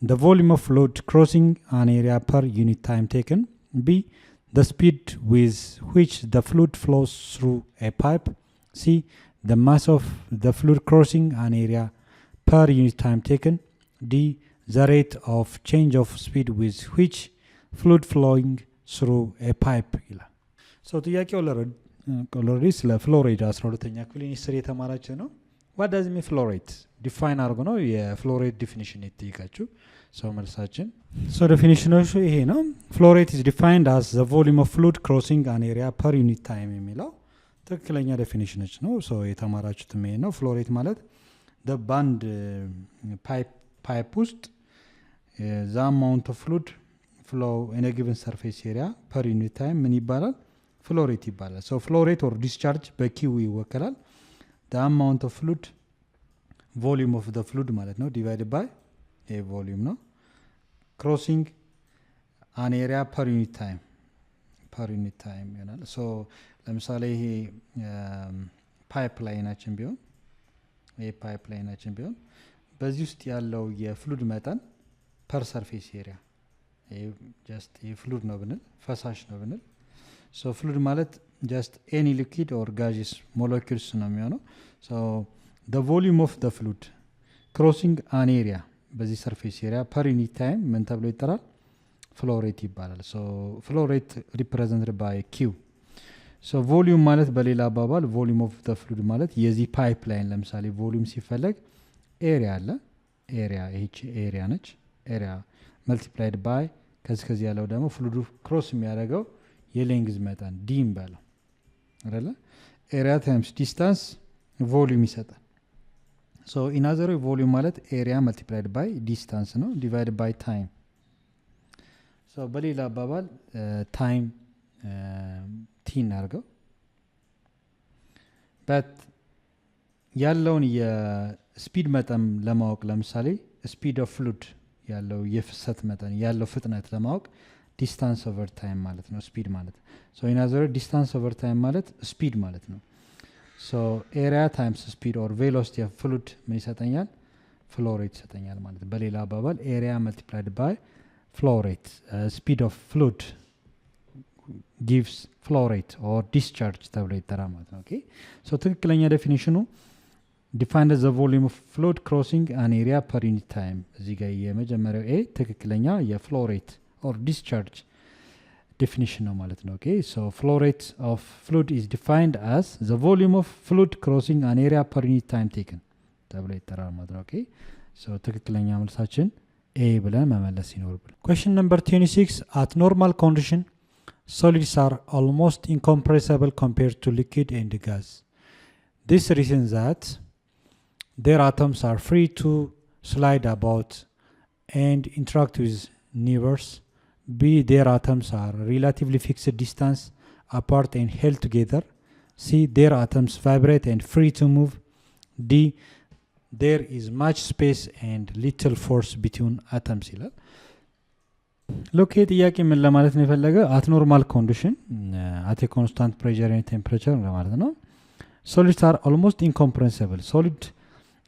[SPEAKER 3] the volume of fluid crossing an area per unit time taken b the speed with which the fluid flows through a pipe c the mass of the fluid crossing an area per unit time taken d the rate of change of speed with which fluid flowing through a pipe ይላል so ጥያቄው ኦልሬዲ ስለ ፍሎ ሬት 12ኛ ክፍል ኢንስትሪ የተማራችሁ ነው what does mean flow rate define አድርጎ ነው የፍሎ ሬት ዲፊኒሽን የተጠየቃችሁ so መልሳችን so definitionዎቹ ይሄ ነው flow rate is defined as the volume of fluid crossing an area per unit time የሚለው ትክክለኛ ዴፊኒሽኖች ነው so የተማራችሁት ይሄ ነው flow rate ማለት the band pipe ውስጥ the amount of fluid flow in a given surface area per unit time ምን ይባላል flow rate ይባላል so flow rate or discharge በኪው ይወከላል the amount of fluid volume of the fluid ማለት ነው divided by a volume ነው crossing an area per unit time ይሆናል so ለምሳሌ ይሄ ፓይፕላይናችን ቢሆን በዚህ ውስጥ ያለው የፍሉድ መጠን per surface area just የፍሉድ ነው ብንል ፈሳሽ ነው ብንል so fluid ማለት just any liquid or gaseous molecules ነው የሚሆነው so the volume of the fluid crossing an area በዚህ surface area per unit time ምን ተብሎ ይጠራል flow rate ይባላል so flow rate represented by q so volume ማለት በሌላ አባባል volume of the fluid ማለት የዚህ ፓይፕላይን ለምሳሌ volume ሲፈለግ area አለ ይሄ area ነች area multiplied by ከዚህ ያለው ደግሞ fluid cross የሚያደርገው የሌንግዝ መጠን d እንበለው አይደለ area times distance volume ይሰጣል so in other way volume ማለት area multiplied by distance ነው divided by time so በሌላ አባባል time t እናርገው but ያለውን የስፒድ መጠን ለማወቅ ለምሳሌ speed of fluid ያለው የፍሰት መጠን ያለው ፍጥነት ለማወቅ distance over time ማለት ነው speed ማለት so in other words distance over time ማለት speed ማለት ነው so area times speed or velocity of fluid ምን ይሰጠኛል flow rate ይሰጠኛል ማለት በሌላ አባባል area multiplied by flow rate speed of fluid gives flow rate or discharge ተብሎ ይጠራል ማለት ነው okay so ትክክለኛ ዴፊኒሽኑ define the volume of fluid crossing an area per unit time እዚህ ጋር የመጀመሪያው a ትክክለኛ የflow rate or discharge definition ነው ማለት ነው። okay so flow rate of fluid is defined as the volume of fluid crossing an area per unit time taken ተብሎ ይጠራል ማለት ነው። okay so ትክክለኛ መልሳችን A ብለን መመለስ ይኖርብናል። question number 26 at normal condition solids are almost incompressible compared to liquid and gas. This reason that their atoms are free to slide about and interact with neighbors. B. Their atoms are relatively fixed distance apart and held together. C. Their atoms vibrate and free to move. D. There is much space and little force between atoms. Look at ጥያቄ ምን ለማለት ነው የፈለገ at normal condition at a constant pressure and temperature ለማለት ነው። solids are almost incompressible. solid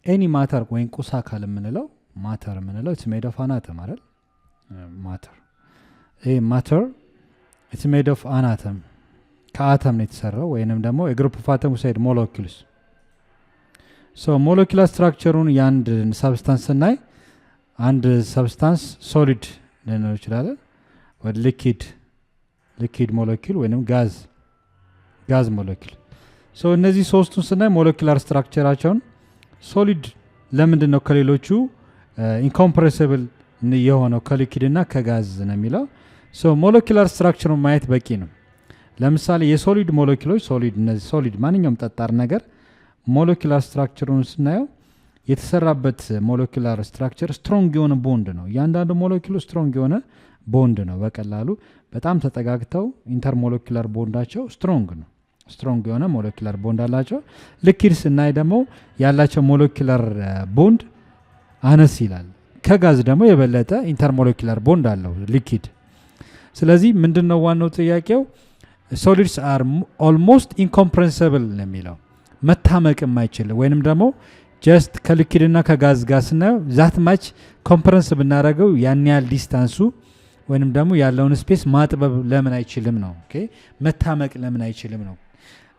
[SPEAKER 3] any matter ወይም ቁስ አካል የምንለው matter የምንለው it's made of an atom አይደል? matter matter it's made of an atom ከአተም ነው የተሰራው ወይንም ደግሞ a group of atoms said molecules. so molecular structure-ን የአንድ substance ስናይ አንድ substance solid ልንለው ይችላል ወይ liquid molecule ወይንም gas molecule. so እነዚህ ሶስቱን ስናይ molecular structure-አቸውን solid ለምንድን ነው ከሌሎቹ incompressible የሆነው ከሊኪድ እና ከጋዝ ነው የሚለው so molecular structure ማየት በቂ ነው። ለምሳሌ የሶሊድ ሞለኪውሎች እነዚህ ሶሊድ ማንኛውም ጠጣር ነገር molecular structure-ን ስናየው የተሰራበት molecular structure strong የሆነ ቦንድ ነው። እያንዳንዱ ሞለኪውል strong የሆነ ቦንድ ነው። በቀላሉ በጣም ተጠጋግተው ኢንተርሞለኪውላር ቦንዳቸው strong የሆነ molecular ቦንድ አላቸው። ሊኪድ ስናይ ደግሞ ያላቸው molecular ቦንድ አነስ ይላል። ከጋዝ ደግሞ የበለጠ ኢንተርሞለኪውላር ቦንድ አለው ሊኪድ። ስለዚህ ምንድነው ዋናው ጥያቄው solids are almost incompressible ነው የሚለው መታመቅ የማይችል ወይንም ደግሞ just ከሊኪድ እና ከጋዝ ጋር ስናየው that much compress ብናደርገው ያን ያህል ዲስታንሱ ወይንም ደግሞ ያለውን ስፔስ ማጥበብ ለምን አይችልም ነው። ኦኬ መታመቅ ለምን አይችልም ነው።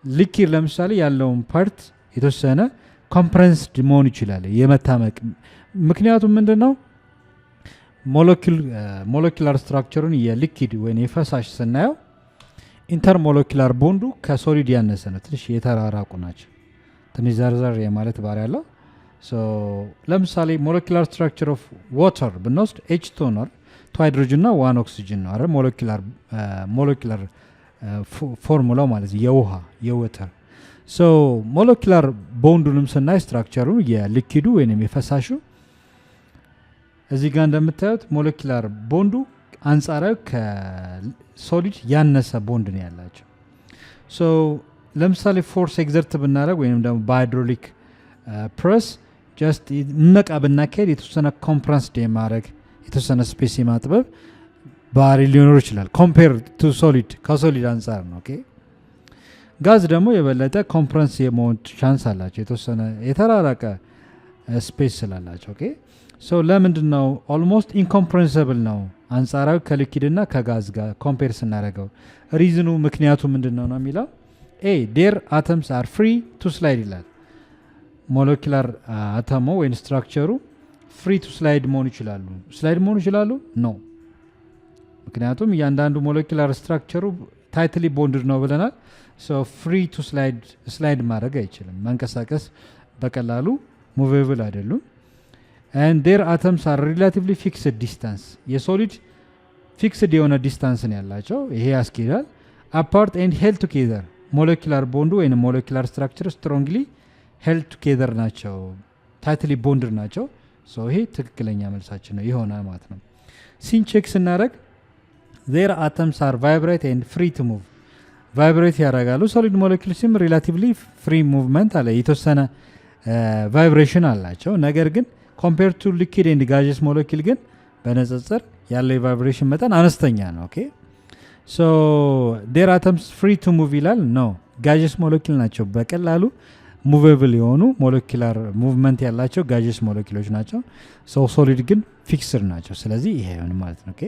[SPEAKER 3] ሊኪድ ለምሳሌ ያለውን ፓርት የተወሰነ compressed መሆን ይችላል የመታመቅ ምክንያቱም ምንድነው molecular structure-ን የሊኪድ ወይ የፈሳሽ ስናየው ኢንተርሞለኪውላር ቦንዱ ከሶሊድ ያነሰ ነው። ትንሽ የተራራቁ ናቸው። ትንሽ ዘርዘር የማለት ባህሪ ያለው so ለምሳሌ molecular structure of water ብንወስድ H2 ነው two hydrogen እና one oxygen ነው አይደል molecular ፎርሙላው ማለት የውሃ so molecular ቦንዱንም ስናይ ስትራክቸሩ የሊኪዱ ወይንም የፈሳሹ እዚህ ጋር እንደምታዩት molecular ቦንዱ አንጻራዊ ከሶሊድ ያነሰ ቦንድ ነው ያላቸው so ለምሳሌ ፎርስ ኤግዘርት ብናደርግ ወይንም ደግሞ በሃይድሮሊክ ፕሬስ just መቃ ብናካሄድ የተወሰነ ኮምፕረስድ የማድረግ የተወሰነ ስፔስ የማጥበብ ባህሪ ሊኖር ይችላል ኮምፔር ቱ ሶሊድ ከሶሊድ አንጻር ነው። ኦኬ ጋዝ ደግሞ የበለጠ ኮምፕረስ የመሆን ቻንስ አላቸው የተወሰነ የተራራቀ ስፔስ ስላላቸው። ኦኬ ሶ ለምንድነው ኦልሞስት ኢንኮምፕሬንሲብል ነው አንጻራዊ ከሊኪድ እና ከጋዝ ጋር ኮምፔር ስናደርገው ሪዝኑ ምክንያቱ ምንድነው ነው የሚለው A their atoms are free to slide ይላል። molecular አተሙ ወይ ስትራክቸሩ free to slide መሆን ይችላሉ ነው ምክንያቱም እያንዳንዱ molecular structure tightly bonded ነው ብለናል so free to slide ማድረግ አይችልም መንቀሳቀስ በቀላሉ movable አይደሉም and their atoms are relatively fixed distance የሶሊድ fixed የሆነ ዲስታንስ ነው ያላቸው ይሄ ያስኬዳል apart and held together molecular bond ወይ molecular structure strongly held together ናቸው tightly bonded ናቸው so ይሄ ትክክለኛ መልሳችን ነው ይሆናል ማለት ነው። ሲን ቼክ ስናደርግ their atoms are vibrate and free to move vibrate ያደርጋሉ solid molecules relatively free movement አለ የተወሰነ vibration አላቸው ነገር ግን compared to liquid and gaseous molecule ግን በነጽጽር ያለው vibration መጠን አነስተኛ ነው። ኦኬ so their atoms free to move ይላል no gaseous molecule ናቸው በቀላሉ movable የሆኑ molecular movement ያላቸው gaseous molecules ናቸው so solid ግን fixed ናቸው ስለዚህ ይሄ ነው ማለት ነው። ኦኬ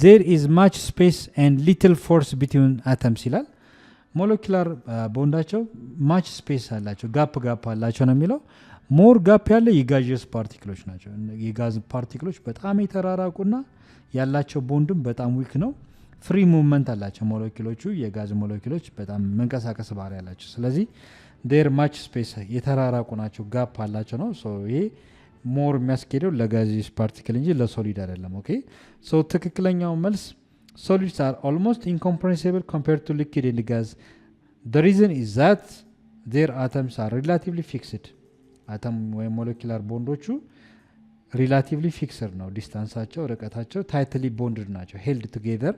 [SPEAKER 3] there is much space and little force between atoms ይላል molecular ቦንዳቸው much space አላቸው ጋፕ አላቸው ነው የሚለው ሞር ጋፕ ያለ የጋዥስ ፓርቲክሎች ናቸው የጋዝ ፓርቲክሎች በጣም የተራራቁና ያላቸው ቦንድም በጣም ዊክ ነው። ፍሪ ሙቭመንት አላቸው ሞለኪሎቹ የጋዝ ሞለኪሎች በጣም መንቀሳቀስ ባህሪ ያላቸው። ስለዚህ ዴር ማች ስፔስ የተራራቁ ናቸው፣ ጋፕ አላቸው ነው። ይሄ ሞር የሚያስኬደው ለጋዚየስ ፓርቲክል እንጂ ለሶሊድ አይደለም። ኦኬ ሶ ትክክለኛው መልስ solids are almost incompressible compared to liquid and gas. The reason is that their atoms are relatively fixed. አተም ወይም ሞለኪላር ቦንዶቹ ሪላቲቭሊ ፊክስድ ነው። ዲስታንሳቸው ርቀታቸው ታይትሊ ቦንድድ ናቸው። ሄልድ ቱጌዘር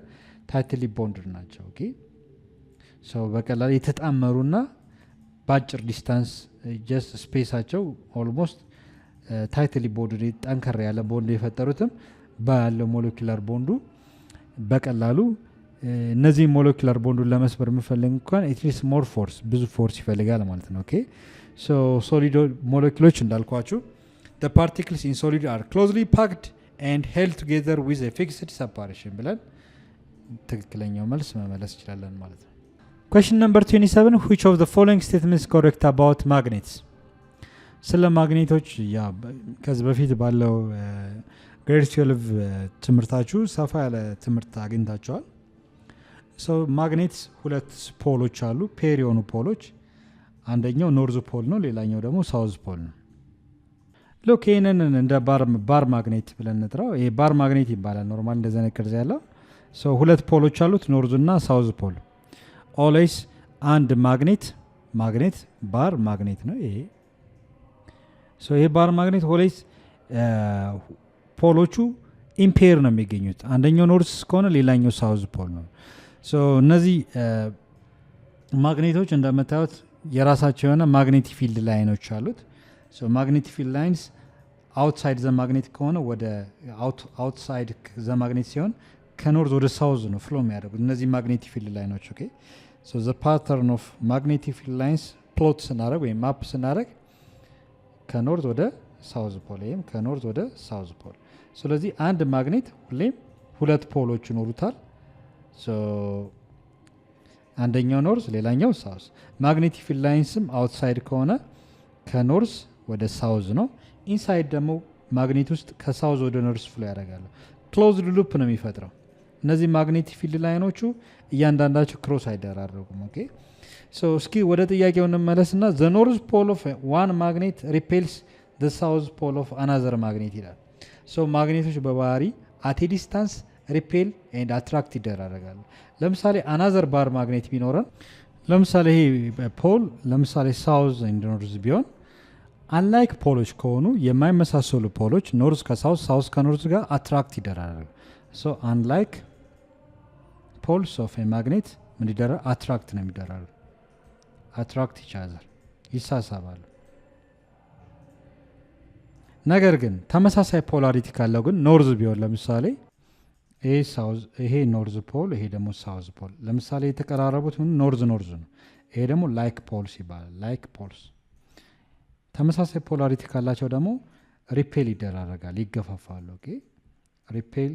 [SPEAKER 3] ታይትሊ ቦንድድ ናቸው። ኦኬ ሶ በቀላል የተጣመሩና በአጭር ዲስታንስ ጀስት ስፔሳቸው ኦልሞስት ታይትሊ ቦንድድ ጠንከር ያለ ቦንድ የፈጠሩትም ባለው ሞለኪላር ቦንዱ በቀላሉ እነዚህ ሞለኪላር ቦንዱን ለመስበር የምፈልግ እንኳን ኢትሊስት ሞር ፎርስ ብዙ ፎርስ ይፈልጋል ማለት ነው። ኦኬ ሶ ሶሊድ ሞለኪሎች እንዳልኳችሁ the particles in solid are closely packed and held together with a fixed separation ብለን ትክክለኛው መልስ መመለስ ይችላለን ማለት ነው። question number 27 which of the following statements is correct about magnets? ስለ ማግኔቶች ከዚህ በፊት ባለው ግሬድ 12 ትምህርታችሁ ሰፋ ያለ ትምህርት አግኝታችኋል። ማግኔትስ ሁለት ፖሎች አሉ፣ ፔር የሆኑ ፖሎች። አንደኛው ኖርዝ ፖል ነው፣ ሌላኛው ደግሞ ሳውዝ ፖል ነው። ሎክ ይህንን እንደ ባር ማግኔት ብለን እንጥራው። ይሄ ባር ማግኔት ይባላል። ኖርማል እንደዚህ አይነት ቅርጽ ያለው ሁለት ፖሎች አሉት፣ ኖርዝ እና ሳውዝ ፖል። ኦልዌይስ አንድ ማግኔት ባር ማግኔት ነው። ይሄ ባር ማግኔት ኦልዌይስ ፖሎቹ ኢምፔር ነው የሚገኙት። አንደኛው ኖርዝ ከሆነ ሌላኛው ሳውዝ ፖል ነው። እነዚህ ማግኔቶች እንደምታዩት የራሳቸው የሆነ ማግኔቲክ ፊልድ ላይኖች አሉት። ማግኔቲክ ፊልድ ላይንስ አውትሳይድ ዘ ማግኔት ከሆነ ወደ አውትሳይድ ዘ ማግኔት ሲሆን ከኖርዝ ወደ ሳውዝ ነው ፍሎ የሚያደርጉት እነዚህ ማግኔቲክ ፊልድ ላይኖች። ኦኬ ዘ ፓተርን ኦፍ ማግኔቲክ ፊልድ ላይንስ ፕሎት ስናደረግ ወይም ማፕ ስናደረግ ከኖርዝ ወደ ሳውዝ ፖል ወይም ከኖርዝ ወደ ሳውዝ ፖል። ስለዚህ አንድ ማግኔት ሁሌም ሁለት ፖሎች ይኖሩታል። አንደኛው ኖርዝ ሌላኛው ሳውዝ። ማግኔቲክ ፊልድ ላይንስም አውትሳይድ ከሆነ ከኖርዝ ወደ ሳውዝ ነው። ኢንሳይድ ደግሞ ማግኔት ውስጥ ከሳውዝ ወደ ኖርዝ ፍሎ ያደርጋሉ። ክሎዝድ ሉፕ ነው የሚፈጥረው። እነዚህ ማግኔቲክ ፊልድ ላይኖቹ እያንዳንዳቸው ክሮስ አይደራረጉም። ኦኬ እስኪ ወደ ጥያቄው እንመለስና ዘ ኖርዝ ፖል ኦፍ ዋን ማግኔት ሪፔልስ ዘ ሳውዝ ፖል ኦፍ አናዘር ማግኔት ይላል። ማግኔቶች በባህሪ አት ዲስታንስ ሪፔል ኤንድ አትራክት ይደራረጋሉ። ለምሳሌ አናዘር ባር ማግኔት ቢኖረን ለምሳሌ ይሄ ፖል ለምሳሌ ሳውዝ ኤንድ ኖርዝ ቢሆን አንላይክ ፖሎች ከሆኑ የማይመሳሰሉ ፖሎች ኖርዝ ከሳውዝ ሳውዝ ከኖርዝ ጋር አትራክት ይደራረጋሉ። አንላይክ ፖልስ ኦፍ ማግኔት ምን ይደረግ አትራክት ነው የሚደራረጉ። አትራክት ይቻዛል ይሳሳባሉ። ነገር ግን ተመሳሳይ ፖላሪቲ ካለው ግን ኖርዝ ቢሆን ለምሳሌ ይሄ ኖርዝ ፖል ይሄ ደግሞ ሳውዝ ፖል ለምሳሌ የተቀራረቡት ምን ኖርዝ ነው። ይሄ ደግሞ ላይክ ፖልስ ይባላል። ላይክ ፖልስ ተመሳሳይ ፖላሪቲ ካላቸው ደግሞ ሪፔል ይደራረጋል፣ ይገፋፋሉ። ኦኬ ሪፔል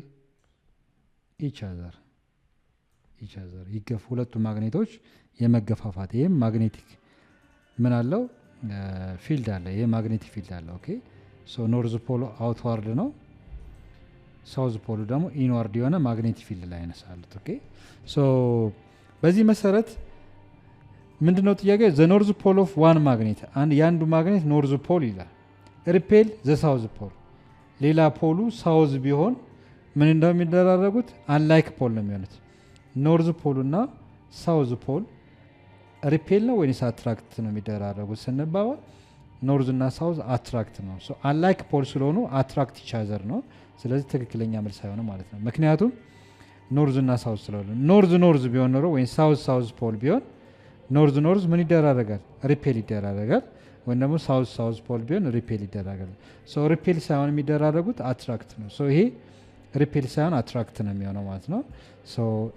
[SPEAKER 3] ኢቻዘር ይገፉ። ሁለቱ ማግኔቶች የመገፋፋት ይሄም ማግኔቲክ ምን አለው ፊልድ አለ። ይሄ ማግኔቲክ ፊልድ አለ። ኦኬ ኖርዝ ፖል አውትዋርድ ነው፣ ሳውዝ ፖሉ ደግሞ ኢንዋርድ የሆነ ማግኔቲክ ፊልድ ላይ ያነሳሉት። ኦኬ በዚህ መሰረት ምንድነው ጥያቄ? ዘ ኖርዝ ፖል ኦፍ ዋን ማግኔት የአንዱ ማግኔት ኖርዝ ፖል ይላል ሪፔል ዘ ሳውዝ ፖል። ሌላ ፖሉ ሳውዝ ቢሆን ምን እንደሚደራረጉት አንላይክ ፖል ነው የሚሆኑት። ኖርዝ ፖል እና ሳውዝ ፖል ሪፔል ነው ወይስ አትራክት ነው የሚደራረጉት ስንባባል ኖርዝ እና ሳውዝ አትራክት ነው። አንላይክ ፖል ስለሆኑ አትራክት ኢቻዘር ነው። ስለዚህ ትክክለኛ መልስ አይሆንም ማለት ነው። ምክንያቱም ኖርዝ እና ሳውዝ ስለሆነ ኖርዝ ቢሆን ኖሮ ወይም ሳውዝ ፖል ቢሆን ኖርዝ ምን ይደራረጋል? ሪፔል ይደራረጋል። ወይም ደግሞ ሳውዝ ፖል ቢሆን ሪፔል ይደራረጋል። ሪፔል ሳይሆን የሚደራረጉት አትራክት ነው። ይሄ ሪፔል ሳይሆን አትራክት ነው የሚሆነው ማለት ነው።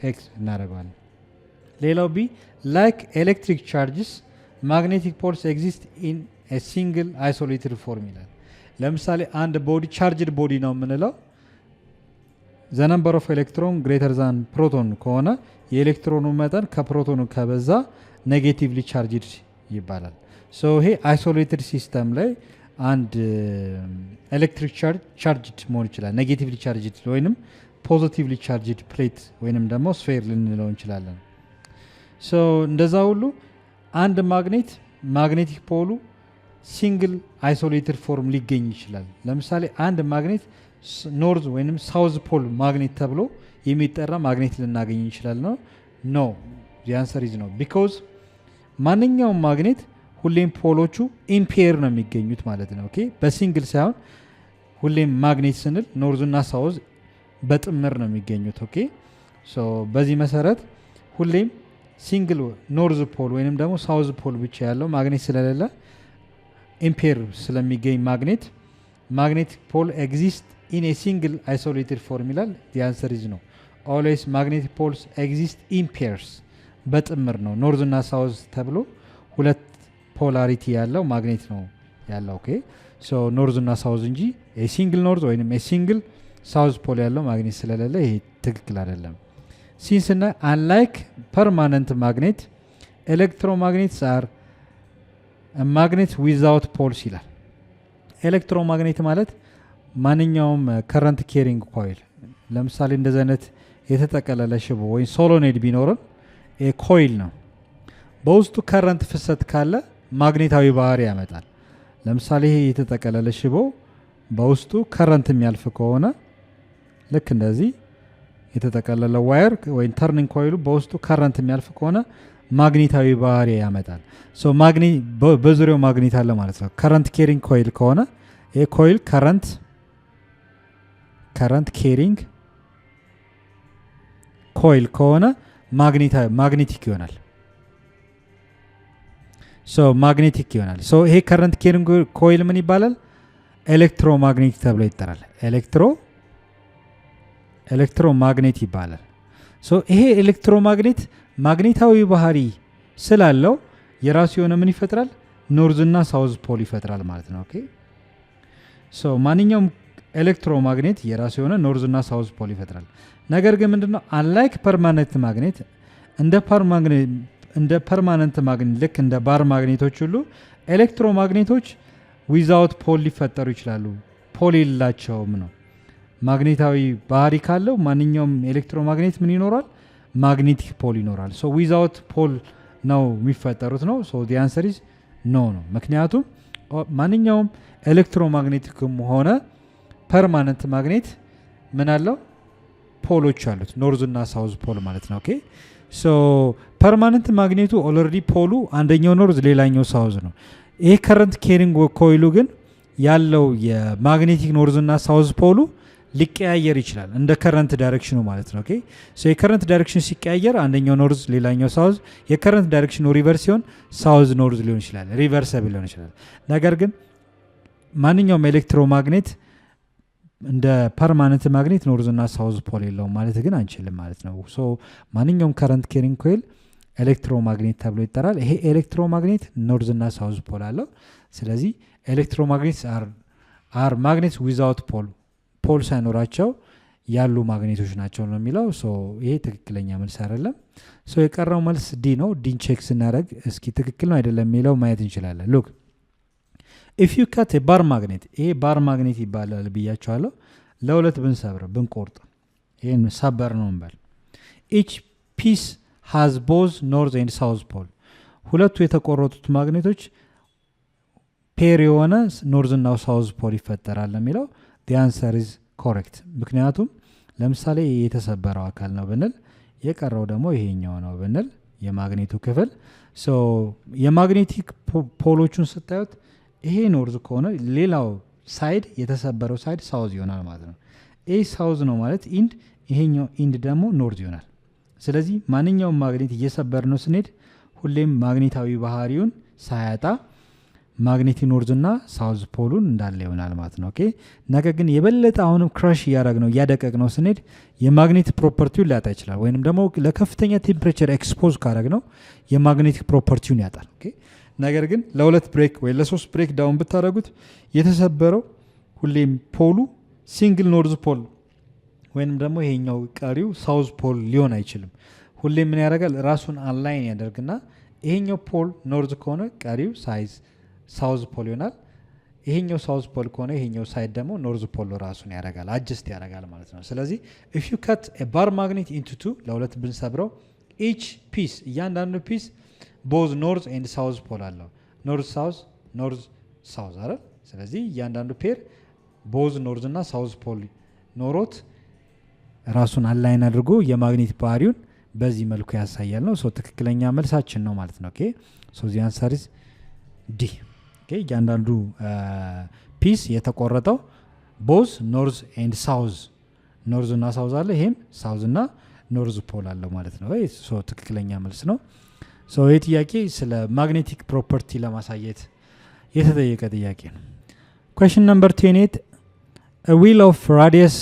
[SPEAKER 3] ኤክስ እናደርገዋለን። ሌላው ቢ ላይክ ኤሌክትሪክ ቻርጅስ ማግኔቲክ ፖልስ ኤግዚስት ኢን ሲንግል አይሶሌትድ ፎርም ይላል። ለምሳሌ አንድ ቦዲ ቻርጅድ ቦዲ ነው የምንለው ዘ ነምበር ኦፍ ኤሌክትሮን ግሬተር ዛን ፕሮቶን ከሆነ የኤሌክትሮኑ መጠን ከፕሮቶኑ ከበዛ ኔጌቲቭሊ ቻርጅድ ይባላል። ይሄ አይሶሌትድ ሲስተም ላይ አንድ ኤሌክትሪክ ቻርጅድ መሆን ይችላል። ኔጌቲቭሊ ቻርጅድ ወይንም ፖዚቲቭሊ ቻርጅድ ፕሌት ወይንም ደግሞ ስፌር ልንለው እንችላለን። ሶ እንደዛ ሁሉ አንድ ማግኔት ማግኔቲክ ፖሉ ሲንግል አይሶሌትድ ፎርም ሊገኝ ይችላል። ለምሳሌ አንድ ማግኔት ኖርዝ ወይንም ሳውዝ ፖል ማግኔት ተብሎ የሚጠራ ማግኔት ልናገኝ ይችላል ነው? ኖ the answer is no because ማንኛውም ማግኔት ሁሌም ፖሎቹ ኢምፔር ነው የሚገኙት ማለት ነው። ኦኬ በሲንግል ሳይሆን ሁሌም ማግኔት ስንል ኖርዝ እና ሳውዝ በጥምር ነው የሚገኙት። ኦኬ ሶ በዚህ መሰረት ሁሌም ሲንግል ኖርዝ ፖል ወይንም ደግሞ ሳውዝ ፖል ብቻ ያለው ማግኔት ስለሌለ ኢምፔር ስለሚገኝ magnetic pole exist in a single isolated form ይላል። the answer is no always magnetic poles exist in pairs በጥምር ነው። ኖርዝ እና ሳውዝ ተብሎ ሁለት ፖላሪቲ ያለው ማግኔት ነው ያለው። ኦኬ ሶ ኖርዝ እና ሳውዝ እንጂ a single ኖርዝ ወይንም a single ሳውዝ ፖል ያለው ማግኔት ስለሌለ ይሄ ትክክል አይደለም። since እና unlike permanent magnet electromagnets are a magnet without poles ይላል። ኤሌክትሮማግኔት ማለት ማንኛውም ከረንት ኬሪንግ ኮይል ለምሳሌ እንደዚህ አይነት የተጠቀለለ ሽቦ ወይ ሶሎኔድ ቢኖርን ኮይል ነው። በውስጡ ከረንት ፍሰት ካለ ማግኔታዊ ባህሪ ያመጣል። ለምሳሌ ይሄ የተጠቀለለ ሽቦ በውስጡ ከረንት የሚያልፍ ከሆነ ልክ እንደዚህ የተጠቀለለ ዋየር ወይ ተርኒንግ ኮይሉ በውስጡ ከረንት የሚያልፍ ከሆነ ማግኔታዊ ባህሪ ያመጣል። ሶ ማግኔት በዙሪያው ማግኔት አለ ማለት ነው። ከረንት ኬሪንግ ኮይል ከሆነ ይሄ ኮይል ከረንት ኬሪንግ ኮይል ከሆነ ማግኔቲክ ይሆናል። ሶ ማግኔቲክ ይሆናል። ሶ ይሄ ከረንት ኬሪንግ ኮይል ምን ይባላል? ኤሌክትሮማግኔት ተብሎ ይጠራል። ኤሌክትሮማግኔት ይባላል። ሶ ይሄ ኤሌክትሮማግኔት ማግኔታዊ ባህሪ ስላለው የራሱ የሆነ ምን ይፈጥራል? ኖርዝ እና ሳውዝ ፖል ይፈጥራል ማለት ነው። ኦኬ ሶ ማንኛውም ኤሌክትሮማግኔት የራሱ የሆነ ኖርዝ እና ሳውዝ ፖል ይፈጥራል። ነገር ግን ምንድነው አንላይክ ፐርማነንት ማግኔት እንደ ፐርማነንት ማግኔት ልክ እንደ ባር ማግኔቶች ሁሉ ኤሌክትሮማግኔቶች ዊዛውት ፖል ሊፈጠሩ ይችላሉ። ፖል የሌላቸውም ነው። ማግኔታዊ ባህሪ ካለው ማንኛውም ኤሌክትሮማግኔት ምን ይኖራል? ማግኔቲክ ፖል ይኖራል። ሶ ዊዛውት ፖል ነው የሚፈጠሩት ነው። ሶ ዲ አንሰር ኢዝ ኖ ነው። ምክንያቱም ማንኛውም ኤሌክትሮማግኔቲክም ሆነ ፐርማነንት ማግኔት ምን አለው? ፖሎች አሉት። ኖርዝ እና ሳውዝ ፖል ማለት ነው። ኦኬ ሶ ፐርማነንት ማግኔቱ ኦልሬዲ ፖሉ አንደኛው ኖርዝ ሌላኛው ሳውዝ ነው። ይሄ ከረንት ኬሪንግ ኮይሉ ግን ያለው የማግኔቲክ ኖርዝ እና ሳውዝ ፖሉ ሊቀያየር ይችላል እንደ ከረንት ዳይሬክሽኑ ማለት ነው። ኦኬ ሶ የከረንት ዳይሬክሽን ሲቀያየር አንደኛው ኖርዝ ሌላኛው ሳውዝ፣ የከረንት ዳይሬክሽኑ ሪቨርስ ሲሆን ሳውዝ ኖርዝ ሊሆን ይችላል፣ ሪቨርሰብል ሊሆን ይችላል። ነገር ግን ማንኛውም ኤሌክትሮማግኔት እንደ ፐርማነንት ማግኔት ኖርዝ እና ሳውዝ ፖል የለውም ማለት ግን አንችልም ማለት ነው። ሶ ማንኛውም ከረንት ኬሪንግ ኮይል ኤሌክትሮማግኔት ተብሎ ይጠራል። ይሄ ኤሌክትሮማግኔት ኖርዝ እና ሳውዝ ፖል አለው። ስለዚህ ኤሌክትሮማግኔትስ አር ማግኔትስ ዊዛውት ፖል ሳይኖራቸው ያሉ ማግኔቶች ናቸው ነው የሚለው። ሶ ይሄ ትክክለኛ መልስ አይደለም። ሶ የቀረው መልስ ዲ ነው። ዲን ቼክ ስናደርግ እስኪ ትክክል ነው አይደለም የሚለው ማየት እንችላለን። ሉክ ኢፍ ዩ ካት ባር ማግኔት፣ ይሄ ባር ማግኔት ይባላል ብያቸዋለሁ። ለሁለት ብንሰብር ብንቆርጥ ይህን ሰበር ነው እንበል። ኢች ፒስ ሃዝ ቦዝ ኖርዝ ኤንድ ሳውዝ ፖል፣ ሁለቱ የተቆረጡት ማግኔቶች ፔር የሆነ ኖርዝ እና ሳውዝ ፖል ይፈጠራል የሚለው the answer is correct። ምክንያቱም ለምሳሌ የተሰበረው አካል ነው ብንል የቀረው ደግሞ ይሄኛው ነው ብንል የማግኔቱ ክፍል ሶ የማግኔቲክ ፖሎቹን ስታዩት ይሄ ኖርዝ ከሆነ ሌላው ሳይድ የተሰበረው ሳይድ ሳውዝ ይሆናል ማለት ነው። ይሄ ሳውዝ ነው ማለት ኢንድ፣ ይሄኛው ኢንድ ደግሞ ኖርዝ ይሆናል። ስለዚህ ማንኛውም ማግኔት እየሰበር ነው ስንሄድ ሁሌም ማግኔታዊ ባህሪውን ሳያጣ ማግኔቲ ኖርዝ እና ሳውዝ ፖሉን እንዳለ ይሆናል ማለት ነው። ኦኬ ነገር ግን የበለጠ አሁንም ክራሽ እያደቀቅ ነው ስንሄድ የማግኔቲክ ፕሮፐርቲውን ሊያጣ ይችላል። ወይንም ደግሞ ለከፍተኛ ቴምፕሬቸር ኤክስፖዝ ካደረግ ነው የማግኔቲክ ፕሮፐርቲውን ያጣል። ኦኬ ነገር ግን ለሁለት ብሬክ ወይ ለሶስት ብሬክ ዳውን ብታደረጉት የተሰበረው ሁሌም ፖሉ ሲንግል ኖርዝ ፖል ወይንም ደግሞ ይሄኛው ቀሪው ሳውዝ ፖል ሊሆን አይችልም። ሁሌም ምን ያደርጋል? ራሱን አንላይን ያደርግና ይሄኛው ፖል ኖርዝ ከሆነ ቀሪው ሳውዝ ፖል ይሆናል። ይሄኛው ሳውዝ ፖል ከሆነ ይሄኛው ሳይድ ደግሞ ኖርዝ ፖል ራሱን ያደርጋል አጀስት ያደርጋል ማለት ነው። ስለዚህ if you cut a bar magnet into two ለሁለት ብንሰብረው each piece እያንዳንዱ ፒስ both north and south ፖል አለው ኖርዝ ሳውዝ አይደል? ስለዚህ እያንዳንዱ ፔር ቦዝ ኖርዝ እና ሳውዝ ፖል ኖሮት ራሱን አላይን አድርጎ የማግኔት ባህሪውን በዚህ መልኩ ያሳያል ነው። ሶ ትክክለኛ መልሳችን ነው ማለት ነው። ኦኬ ሶ ዚ አንሰር ኢዝ ዲ። ኦኬ እያንዳንዱ ፒስ የተቆረጠው ቦዝ ኖርዝ ኤንድ ሳውዝ ኖርዝ እና ሳውዝ አለ ይሄም ሳውዝ እና ኖርዝ ፖል አለው ማለት ነው። ሶ ትክክለኛ መልስ ነው። ሶ ይህ ጥያቄ ስለ ማግኔቲክ ፕሮፐርቲ ለማሳየት የተጠየቀ ጥያቄ ነው። question number 28 a wheel of radius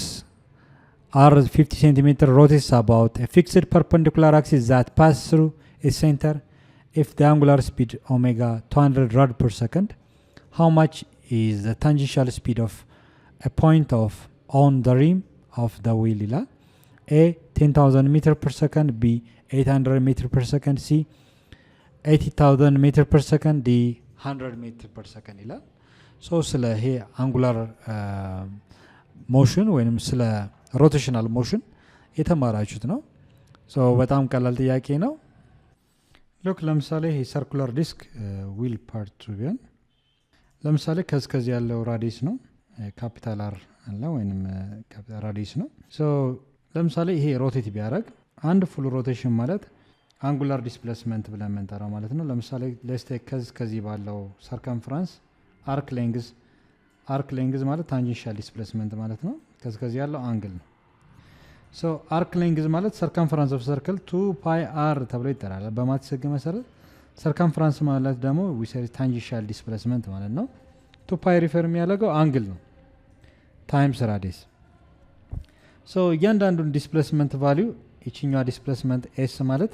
[SPEAKER 3] r 50 cm rotates about a fixed perpendicular axis that passes through its center if the angular speed omega 200 rad per second. How much is the tangential speed of a point of on the rim of the wheel? A 10,000 meter per second, B 800 meter per second, C 80,000 meter per second, D 100 meter per second ይላል። ሶ ስለ ይሄ አንጉላር ሞሽን ወይንም ስለ ሮቴሽናል ሞሽን የተማራችሁት ነው። ሶ በጣም ቀላል ጥያቄ ነው። ሎክ ለምሳሌ ይሄ ሰርኩላር ዲስክ ዊል ፓርት ቢሆን ለምሳሌ ከዚህ ያለው ራዲየስ ነው ካፒታል አር አለ ወይንም ካፒታል ራዲየስ ነው። ሶ ለምሳሌ ይሄ ሮቴት ቢያደርግ አንድ ፉል ሮቴሽን ማለት አንጉላር ዲስፕሌስመንት ብለን የምንጠራው ማለት ነው። ለምሳሌ ሌስቴክ ከዚህ ባለው ሰርከምፍራንስ አርክ ሌንግዝ ማለት ታንጀንሻል ዲስፕሌስመንት ማለት ነው። ከዚህ ያለው አንግል ነው። ሶ አርክ ሌንግዝ ማለት ሰርከምፍራንስ ኦፍ ሰርክል 2 ፓይ አር ተብሎ ይጠራል በማትስ ህግ መሰረት። ሰርከምፍራንስ ማለት ደግሞ ታንጀንሻል ዲስፕሌስመንት ማለት ነው። 2 ፓይ ሪፈር የሚያደርገው አንግል ነው ታይምስ ራዲየስ። ሶ እያንዳንዱን ዲስፕሌስመንት ቫሊዩ ይችኛዋ ዲስፕሌስመንት ኤስ ማለት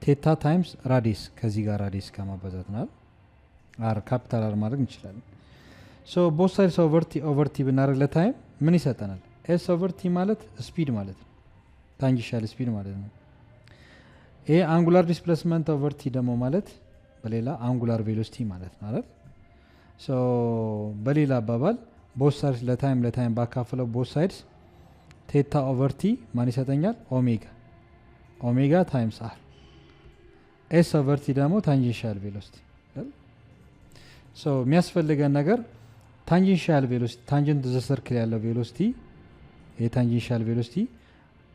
[SPEAKER 3] ቴታ ታይምስ ራዲየስ ከዚህ ጋር ራዲየስ ከማባዛት ነው አር ካፒታል አር ማድረግ እንችላለን። ሶ ቦት ሳይድስ ኦቨር ቲ ብናደርግ ለታይም ምን ይሰጠናል? ኤስ ኦቨር ቲ ማለት ስፒድ ማለት ነው ታንጀንሻል ስፒድ ማለት ነው። ይሄ አንጉላር ዲስፕሌስመንት ኦቨር ቲ ደግሞ ማለት በሌላ አንጉላር ቬሎሲቲ ማለት ነው አይደል? ሶ በሌላ አባባል ቦት ሳይድስ ለታይም ባካፈለው ቦት ሳይድስ ቴታ ኦቨር ቲ ማን ይሰጠኛል? ኦሜጋ ታይምስ አር። ኤስ ኦቨር ቲ ደግሞ ታንጀንሻል ቬሎሲቲ። ሶ የሚያስፈልገን ነገር ታንጀንሻል ቬሎሲቲ ታንጀንት ዘ ሰርክል ያለው ቬሎሲቲ የታንጀንሻል ቬሎሲቲ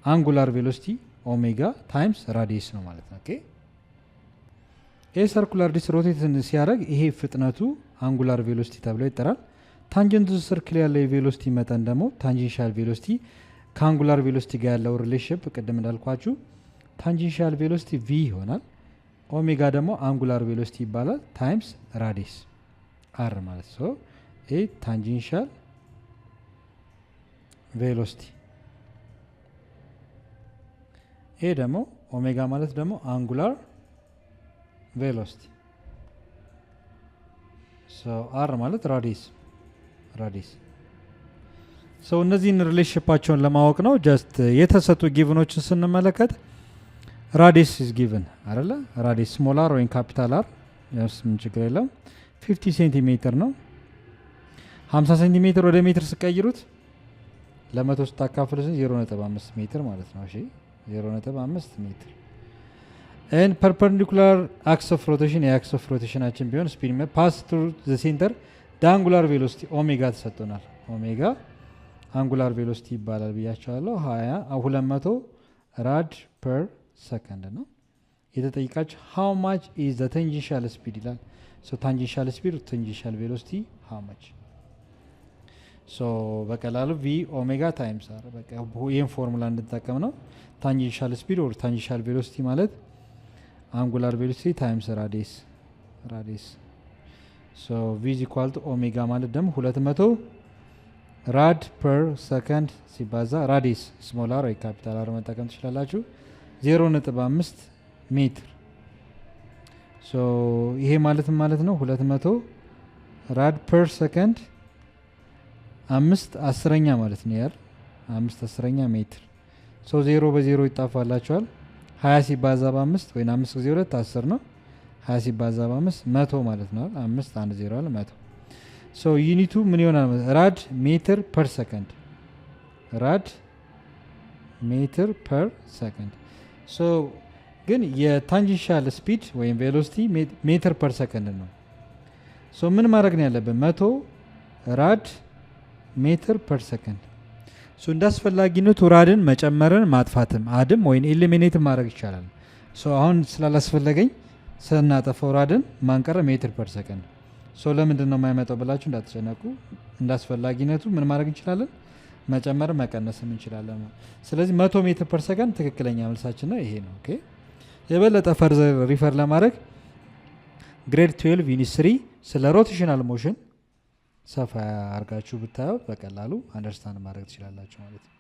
[SPEAKER 3] አንጉላር ቬሎሲቲ ኦሜጋ ታይምስ ራዲየስ ነው ማለት ነው። ኦኬ ይሄ ሰርኩላር ዲስክ ሮቴት ሲያደርግ ይሄ ፍጥነቱ አንጉላር ቬሎሲቲ ተብሎ ይጠራል። ታንጀንት ዘ ሰርክል ያለው የቬሎሲቲ መጠን ደግሞ ታንጀንሻል ቬሎሲቲ ከአንጉላር ቬሎሲቲ ጋር ያለው ሪሌሽንሺፕ ቅድም እንዳልኳችሁ ታንጀንሻል ቬሎሲቲ ቪ ይሆናል። ኦሜጋ ደግሞ አንጉላር ቬሎሲቲ ይባላል ታይምስ ራዲየስ አር ማለት ሶ ኤ ታንጀንሻል ቬሎሲቲ ኤ ደግሞ ኦሜጋ ማለት ደግሞ አንጉላር ቬሎሲቲ ሶ አር ማለት ራዲየስ ሶ እነዚህን ሪሌሽንሺፓቸውን ለማወቅ ነው። ጀስት የተሰጡ ጊቭኖችን ስንመለከት ራዲየስ ኢዝ ጊቭን አይደለ? ራዲየስ ስሞል አር ወይም ካፒታል አር ምን ችግር የለም 50 ሴንቲሜትር ነው። 50 ሴንቲሜትር ወደ ሜትር ስቀይሩት ለመቶ ስታካፍሉ 0.5 ሜትር ማለት ነው። እሺ 0.5 ሜትር and perpendicular axis of rotation የአክስ ኦፍ ሮቴሽናችን ቢሆን ስፒድ ፓስ ትሩ ዘ ሴንተር ዳንጉላር ቬሎሲቲ ኦሜጋ ተሰጥቶናል። ኦሜጋ አንጉላር ቬሎሲቲ ይባላል ብያቸዋለሁ። 200 ራድ ፐር ሰከንድ ነው የተጠይቃችሁ። how much is the tangential speed ይላል። so tangential speed tangential velocity how much so በቀላሉ v ኦሜጋ ታይምስ አር በቃ ይሄን ፎርሙላ እንድንጠቀም ነው። tangential speed or tangential velocity ማለት angular velocity times radius so v is equal to ኦሜጋ ማለት ደግሞ 200 ራድ ፐር ሰከንድ ሲባዛ ራዲየስ ስሞል አር ወይ ካፒታል አር መጠቀም ትችላላችሁ 0.5 ሜትር ሶ ይሄ ማለት ነው 200 ራድ ፐር ሰከንድ 5/10 ማለት ነው ያር 5/10 ሜትር ሶ 0 በ0 ይጣፋላችኋል 20 ሲባዛ በ5 ወይ 5 ጊዜ 2 10 ነው 20 ሲባዛ በ5 100 ማለት ነው 5 1 0 አለ 100 ሶ ዩኒቱ ምን ይሆናል? ራድ ሜትር ፐር ሰከንድ ራድ ሜትር ፐር ሰከንድ። ሶ ግን የታንጀንሻል ስፒድ ወይም ቬሎሲቲ ሜትር ፐር ሰከንድ ነው። ሶ ምን ማድረግ ነው ያለብን? 100 ራድ ሜትር ፐር ሰከንድ። ሶ እንዳስፈላጊነቱ ራድን መጨመርን ማጥፋትም አድም ወይም ኤሊሚኔት ማድረግ ይቻላል። ሶ አሁን ስላላስፈለገኝ ስናጠፈው ራድን ማንቀረ ሜትር ፐር ሰከንድ። ሶ ለምንድን ነው የማይመጣው ብላችሁ እንዳትጨነቁ። እንዳስፈላጊነቱ ምን ማድረግ እንችላለን? መጨመር መቀነስም እንችላለን። ስለዚህ 100 ሜትር ፐር ሰከንድ ትክክለኛ መልሳችን ነው። ይሄ ነው። ኦኬ የበለጠ ፈርዘር ሪፈር ለማድረግ ግሬድ 12 ዩኒት 3 ስለ ሮቴሽናል ሞሽን ሰፋ አርጋችሁ ብታዩት በቀላሉ አንደርስታንድ ማድረግ ትችላላችሁ ማለት ነው።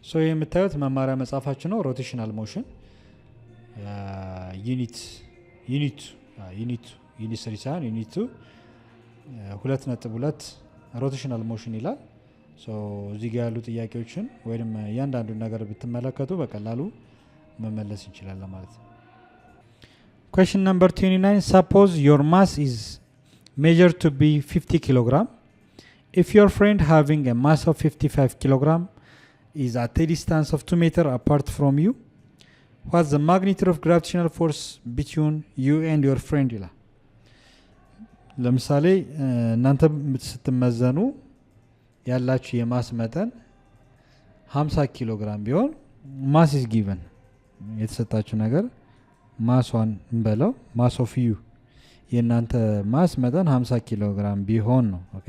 [SPEAKER 3] ሶ የምታዩት መማሪያ መጽሐፋችን ነው። ሮቴሽናል ሞሽን ዩኒት 3 ሳይሆን ዩኒት 2.2 ሮቴሽናል ሞሽን ይላል። እዚህ ጋር ያሉ ጥያቄዎችን ወይም እያንዳንዱን ነገር ብትመለከቱ በቀላሉ መመለስ እንችላለን ማለት ነው። Question number 29. Suppose your mass is measured to be 50 kilogram. If your friend having a mass of 55 kilogram is at a distance of 2 meters apart from you, what's the magnitude of gravitational force between you and your friend? ይላል። ለምሳሌ እናንተ ስትመዘኑ ያላችሁ የማስ መጠን 50 ኪሎ ግራም ቢሆን ማስ ኢዝ ጊቨን የተሰጣችሁ ነገር ማስዋን እንበለው ማስ ኦፍ ዩ የእናንተ ማስ መጠን 50 ኪሎ ግራም ቢሆን ነው። ኦኬ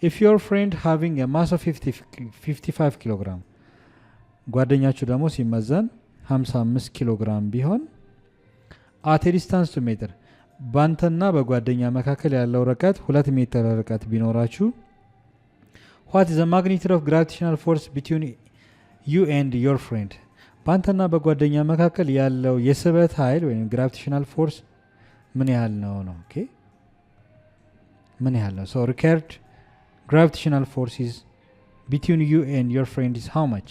[SPEAKER 3] ኢፍ ዮር ፍሬንድ ሃቪንግ a mass of 55 ኪሎ ግራም ጓደኛችሁ ደግሞ ሲመዘን 55 ኪሎ ግራም ቢሆን at a distance 2 ሜትር ባንተና በጓደኛ መካከል ያለው ርቀት 2 ሜትር ርቀት ቢኖራችሁ what is the magnitude of gravitational force between you and your friend? ባንተና በጓደኛ መካከል ያለው የስበት ኃይል ወይም gravitational force ምን ያህል ነው ነው? ኦኬ ምን ያህል ነው? so required gravitational force is between you and your friend is how much?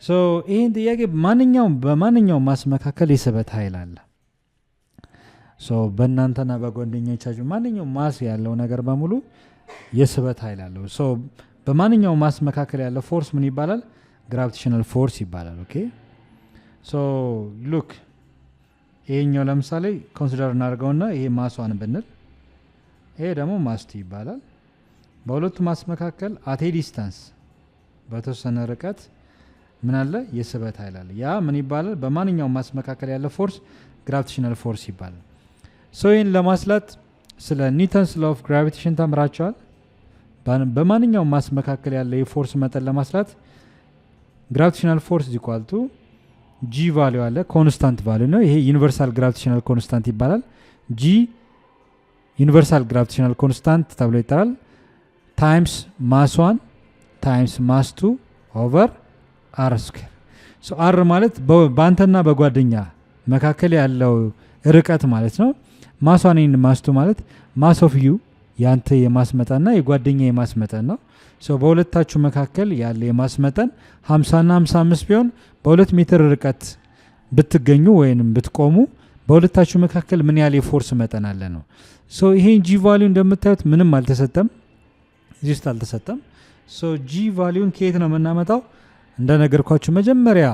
[SPEAKER 3] so ይህን ጥያቄ በማንኛውም ማስ መካከል የስበት ኃይል አለ። so በእናንተና በጓደኞቻችሁ ማንኛውም ማስ ያለው ነገር በሙሉ የስበት ኃይል አለው። ሶ በማንኛውም ማስ መካከል ያለው ፎርስ ምን ይባላል? ግራቪቴሽናል ፎርስ ይባላል። ኦኬ ሶ ሉክ ይሄኛው ለምሳሌ ኮንሲደር እናደርገውና ይሄ ማስዋን ብንል ይሄ ደግሞ ማስቲ ይባላል። በሁለቱ ማስ መካከል አቴ ዲስታንስ በተወሰነ ርቀት ምን አለ? የስበት ኃይል አለ። ያ ምን ይባላል? በማንኛውም ማስ መካከል ያለው ፎርስ ግራቪቴሽናል ፎርስ ይባላል። ሶ ይህን ለማስላት ስለ ኒውተንስ ሎው ኦፍ ግራቪቴሽን ተምራቸዋል። በማንኛውም ማስ መካከል ያለ የፎርስ መጠን ለማስላት ግራቪቴሽናል ፎርስ ኢኳል ቱ ጂ ቫልዩ አለ፣ ኮንስታንት ቫልዩ ነው። ይሄ ዩኒቨርሳል ግራቪቴሽናል ኮንስታንት ይባላል። ጂ ዩኒቨርሳል ግራቪቴሽናል ኮንስታንት ተብሎ ይጠራል። ታይምስ ማስ 1 ታይምስ ማስ 2 ኦቨር አር ስኩዌር። ሶ አር ማለት በአንተና በጓደኛ መካከል ያለው ርቀት ማለት ነው። ማስ 1 እና ማስ 2 ማለት ማስ ኦፍ ዩ ያንተ የማስመጠንና የጓደኛ የማስመጠን ነው። ሶ በሁለታችሁ መካከል ያለ የማስመጠን 50 እና 55 ቢሆን በ2 ሜትር ርቀት ብትገኙ ወይንም ብትቆሙ በሁለታችሁ መካከል ምን ያህል የፎርስ መጠን አለ ነው። ሶ ይሄን ጂ ቫልዩ እንደምታዩት ምንም አልተሰጠም፣ እዚህ ውስጥ አልተሰጠም። ሶ ጂ ቫልዩን ከየት ነው የምናመጣው? እንደነገርኳችሁ መጀመሪያ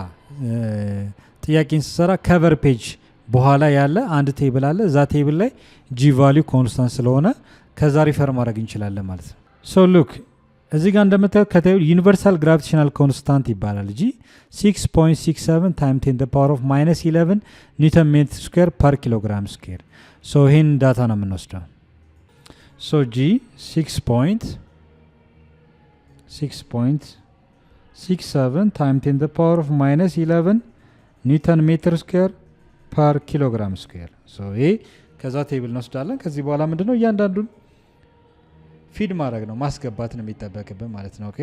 [SPEAKER 3] ጥያቄን ስሰራ ከቨር ፔጅ በኋላ ያለ አንድ ቴብል አለ። እዛ ቴብል ላይ ጂ ቫልዩ ኮንስታንት ስለሆነ ከዛ ሪፈር ማድረግ እንችላለን ማለት ነው። ሶ ሉክ እዚህ ጋር እንደምታዩት ከቴብል ዩኒቨርሳል ግራቪቴሽናል ኮንስታንት ይባላል። ጂ 6.67 ታይም 10 the power of -11 ኒውተን ሜትር ስኩዌር ፐር ኪሎግራም ስኩዌር። ሶ ይህን ዳታ ነው የምንወስደው። ሶ ጂ 6.67 ታይም 10 the power of -11 ኒውተን ሜትር ስኩዌር ፐር ኪሎግራም ስኩዌር። ሶ ይሄ ከዛ ቴብል እንወስዳለን። ከዚህ በኋላ ምንድነው እያንዳንዱን ፊድ ማድረግ ነው ማስገባት ነው የሚጠበቅብን ማለት ነው። ኦኬ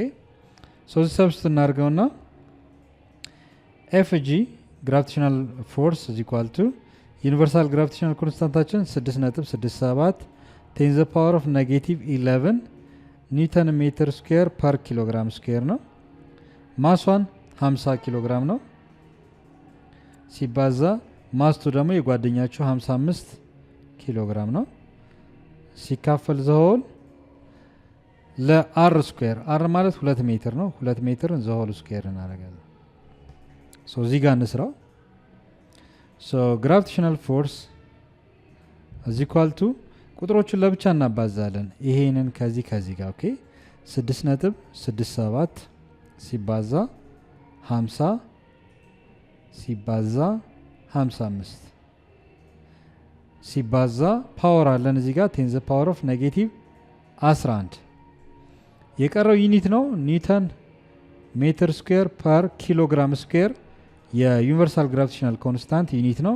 [SPEAKER 3] ሶ እዚህ ሰብስት እናድርገውና ኤፍ ጂ ግራቪቴሽናል ፎርስ ኢዝ ኢኳል ቱ ዩኒቨርሳል ግራቪቴሽናል ኮንስታንታችን 6.67 10 the power of -11 ኒውተን ሜትር ስኩዌር ፐር ኪሎግራም ስኩዌር ነው። ማሷን 50 ኪሎ ግራም ነው ሲባዛ ማስቱ ደግሞ የጓደኛችሁ 55 ኪሎ ግራም ነው ሲካፈል ዘሆል ለአር ስኩዌር አር ማለት 2 ሜትር ነው 2 ሜትር ዘሆል ስኩዌር እናደርጋለን ሶ እዚህ ጋር እንስራው ሶ ግራቪቴሽናል ፎርስ is equal to ቁጥሮቹን ለብቻ እናባዛለን ይሄንን ከዚህ ጋር ኦኬ 6.67 ሲባዛ 50 ሲባዛ 55 ሲባዛ ፓወር አለን እዚህ ጋር 10 the power of negative 11 የቀረው ዩኒት ነው ኒውተን ሜትር ስኩዌር ፐር ኪሎግራም ስኩዌር የዩኒቨርሳል ግራቪቴሽናል ኮንስታንት ዩኒት ነው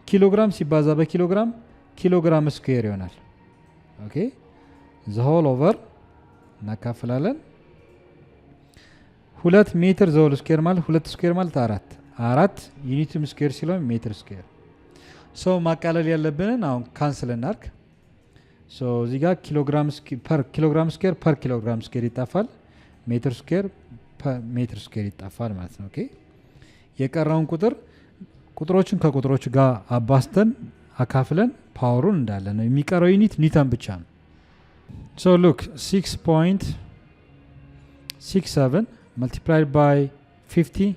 [SPEAKER 3] ኪሎግራም ሲባዛ በኪሎግራም ኪሎግራም ስኩዌር ይሆናል ኦኬ the whole over እናካፍላለን 2 ሜትር the whole square ማለት 2 ስኩዌር ማለት 4 ዩኒትም ስኩዌር ሲሆን ሜትር ስኩዌር ሶ ማቃለል ያለብንን አሁን ካንስል እናርክ ሶ እዚህ ጋር ኪሎግራም ስኩዌር ፐር ኪሎግራም ስኩዌር ይጣፋል ሜትር ስኩዌር ሜትር ስኩዌር ይጣፋል ማለት ነው ኦኬ የቀረውን ቁጥሮችን ከቁጥሮች ጋር አባስተን አካፍለን ፓወሩን እንዳለ ነው የሚቀረው ዩኒት ኒውተን ብቻ ነው ሶ ሉክ 6.67 multiplied by 50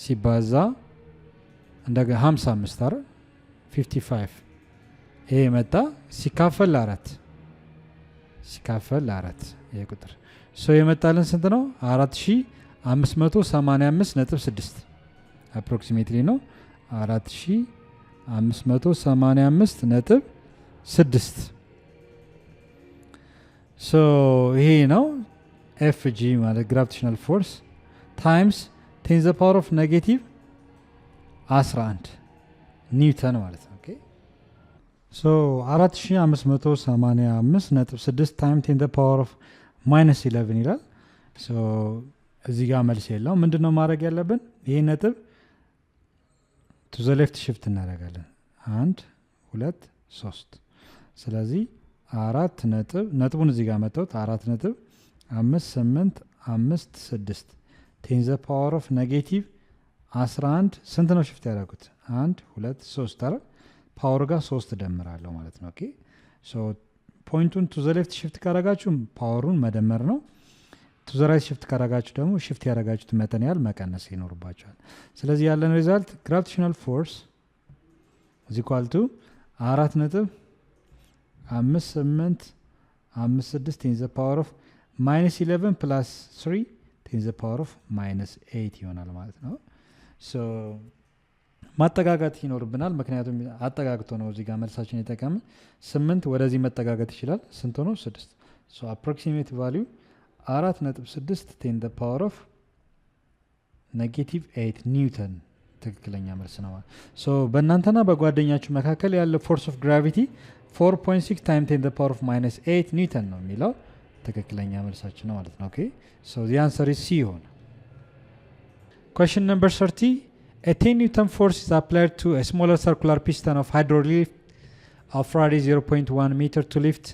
[SPEAKER 3] ሲባዛ እንደገና 55 አይደል 55 ይሄ መጣ ሲካፈል ለ4 ይሄ ቁጥር ሶ የመጣልን ስንት ነው 4585.6 approximately ነው 4585.6 ሶ ይሄ ነው FG ማለት gravitational force times 10 the power of negative 11 ኒውተን ማለት ነው ኦኬ ሶ 4585.6 ታይም 10 the power of minus 11 ይላል ሶ እዚህ ጋር መልስ የለውም ምንድነው ማድረግ ያለብን ይሄ ነጥብ to the left shift እናደርጋለን 1 2 3 ስለዚህ 4 ነጥቡን እዚህ ጋር መጣው 4 ነጥብ 5 8 5 6 10 the power of negative 11 ስንት ነው shift ያደረጉት 1 2 3 አይደል ፓወር ጋር 3 ደምራለሁ ማለት ነው ኦኬ ሶ ፖይንቱን to the left shift ካረጋችሁ ፓወሩን መደመር ነው to the right shift ካረጋችሁ ደግሞ shift ያደረጋችሁት መጠን ያህል መቀነስ ይኖርባችኋል ስለዚህ ያለን ሪዛልት gravitational force is equal to 4.5856 in the power of minus 11 plus 3 in the power of minus 8 ይሆናል ማለት ነው ሶ ማጠጋጋት ይኖርብናል ምክንያቱም አጠጋግቶ ነው እዚህ ጋር መልሳችን የተቀመ 8 ወደዚህ መጠጋጋት ይችላል ስንት ነው 6 ሶ approximate value 4.6 10 the power of negative 8 ኒውተን ትክክለኛ መልስ ነው ሶ በእናንተና በጓደኛችሁ መካከል ያለ force of gravity 4.6 times 10 the power of minus 8 ኒውተን ነው የሚለው ትክክለኛ መልሳችን ነው ማለት ነው ኦኬ ሶ the answer is C ይሆን question number 30 a 10 Newton force is applied to a smaller circular piston of hydraulic of radius 0.1 meter to lift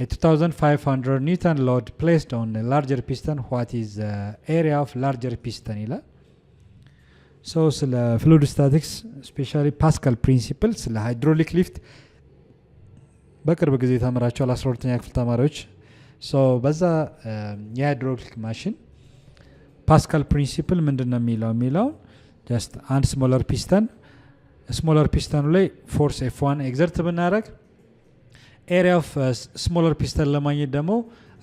[SPEAKER 3] a 2500 Newton load placed on a larger piston what is the area of larger piston ይላል so ስለ fluid statics especially Pascal principle ስለ hydraulic lift በቅርብ ጊዜ ተመራችኋል 12ኛ ክፍል ተማሪዎች so በዛ የሃይድሮሊክ ማሽን ፓስካል ፕሪንሲፕል ምንድነው የሚለው just አንድ ስሞለር ፒስተን ላይ ፎርስ F1 ኤግዘርት ብናደርግ ኤሪያ ኦፍ ስሞለር ፒስተን ለማግኘት ደግሞ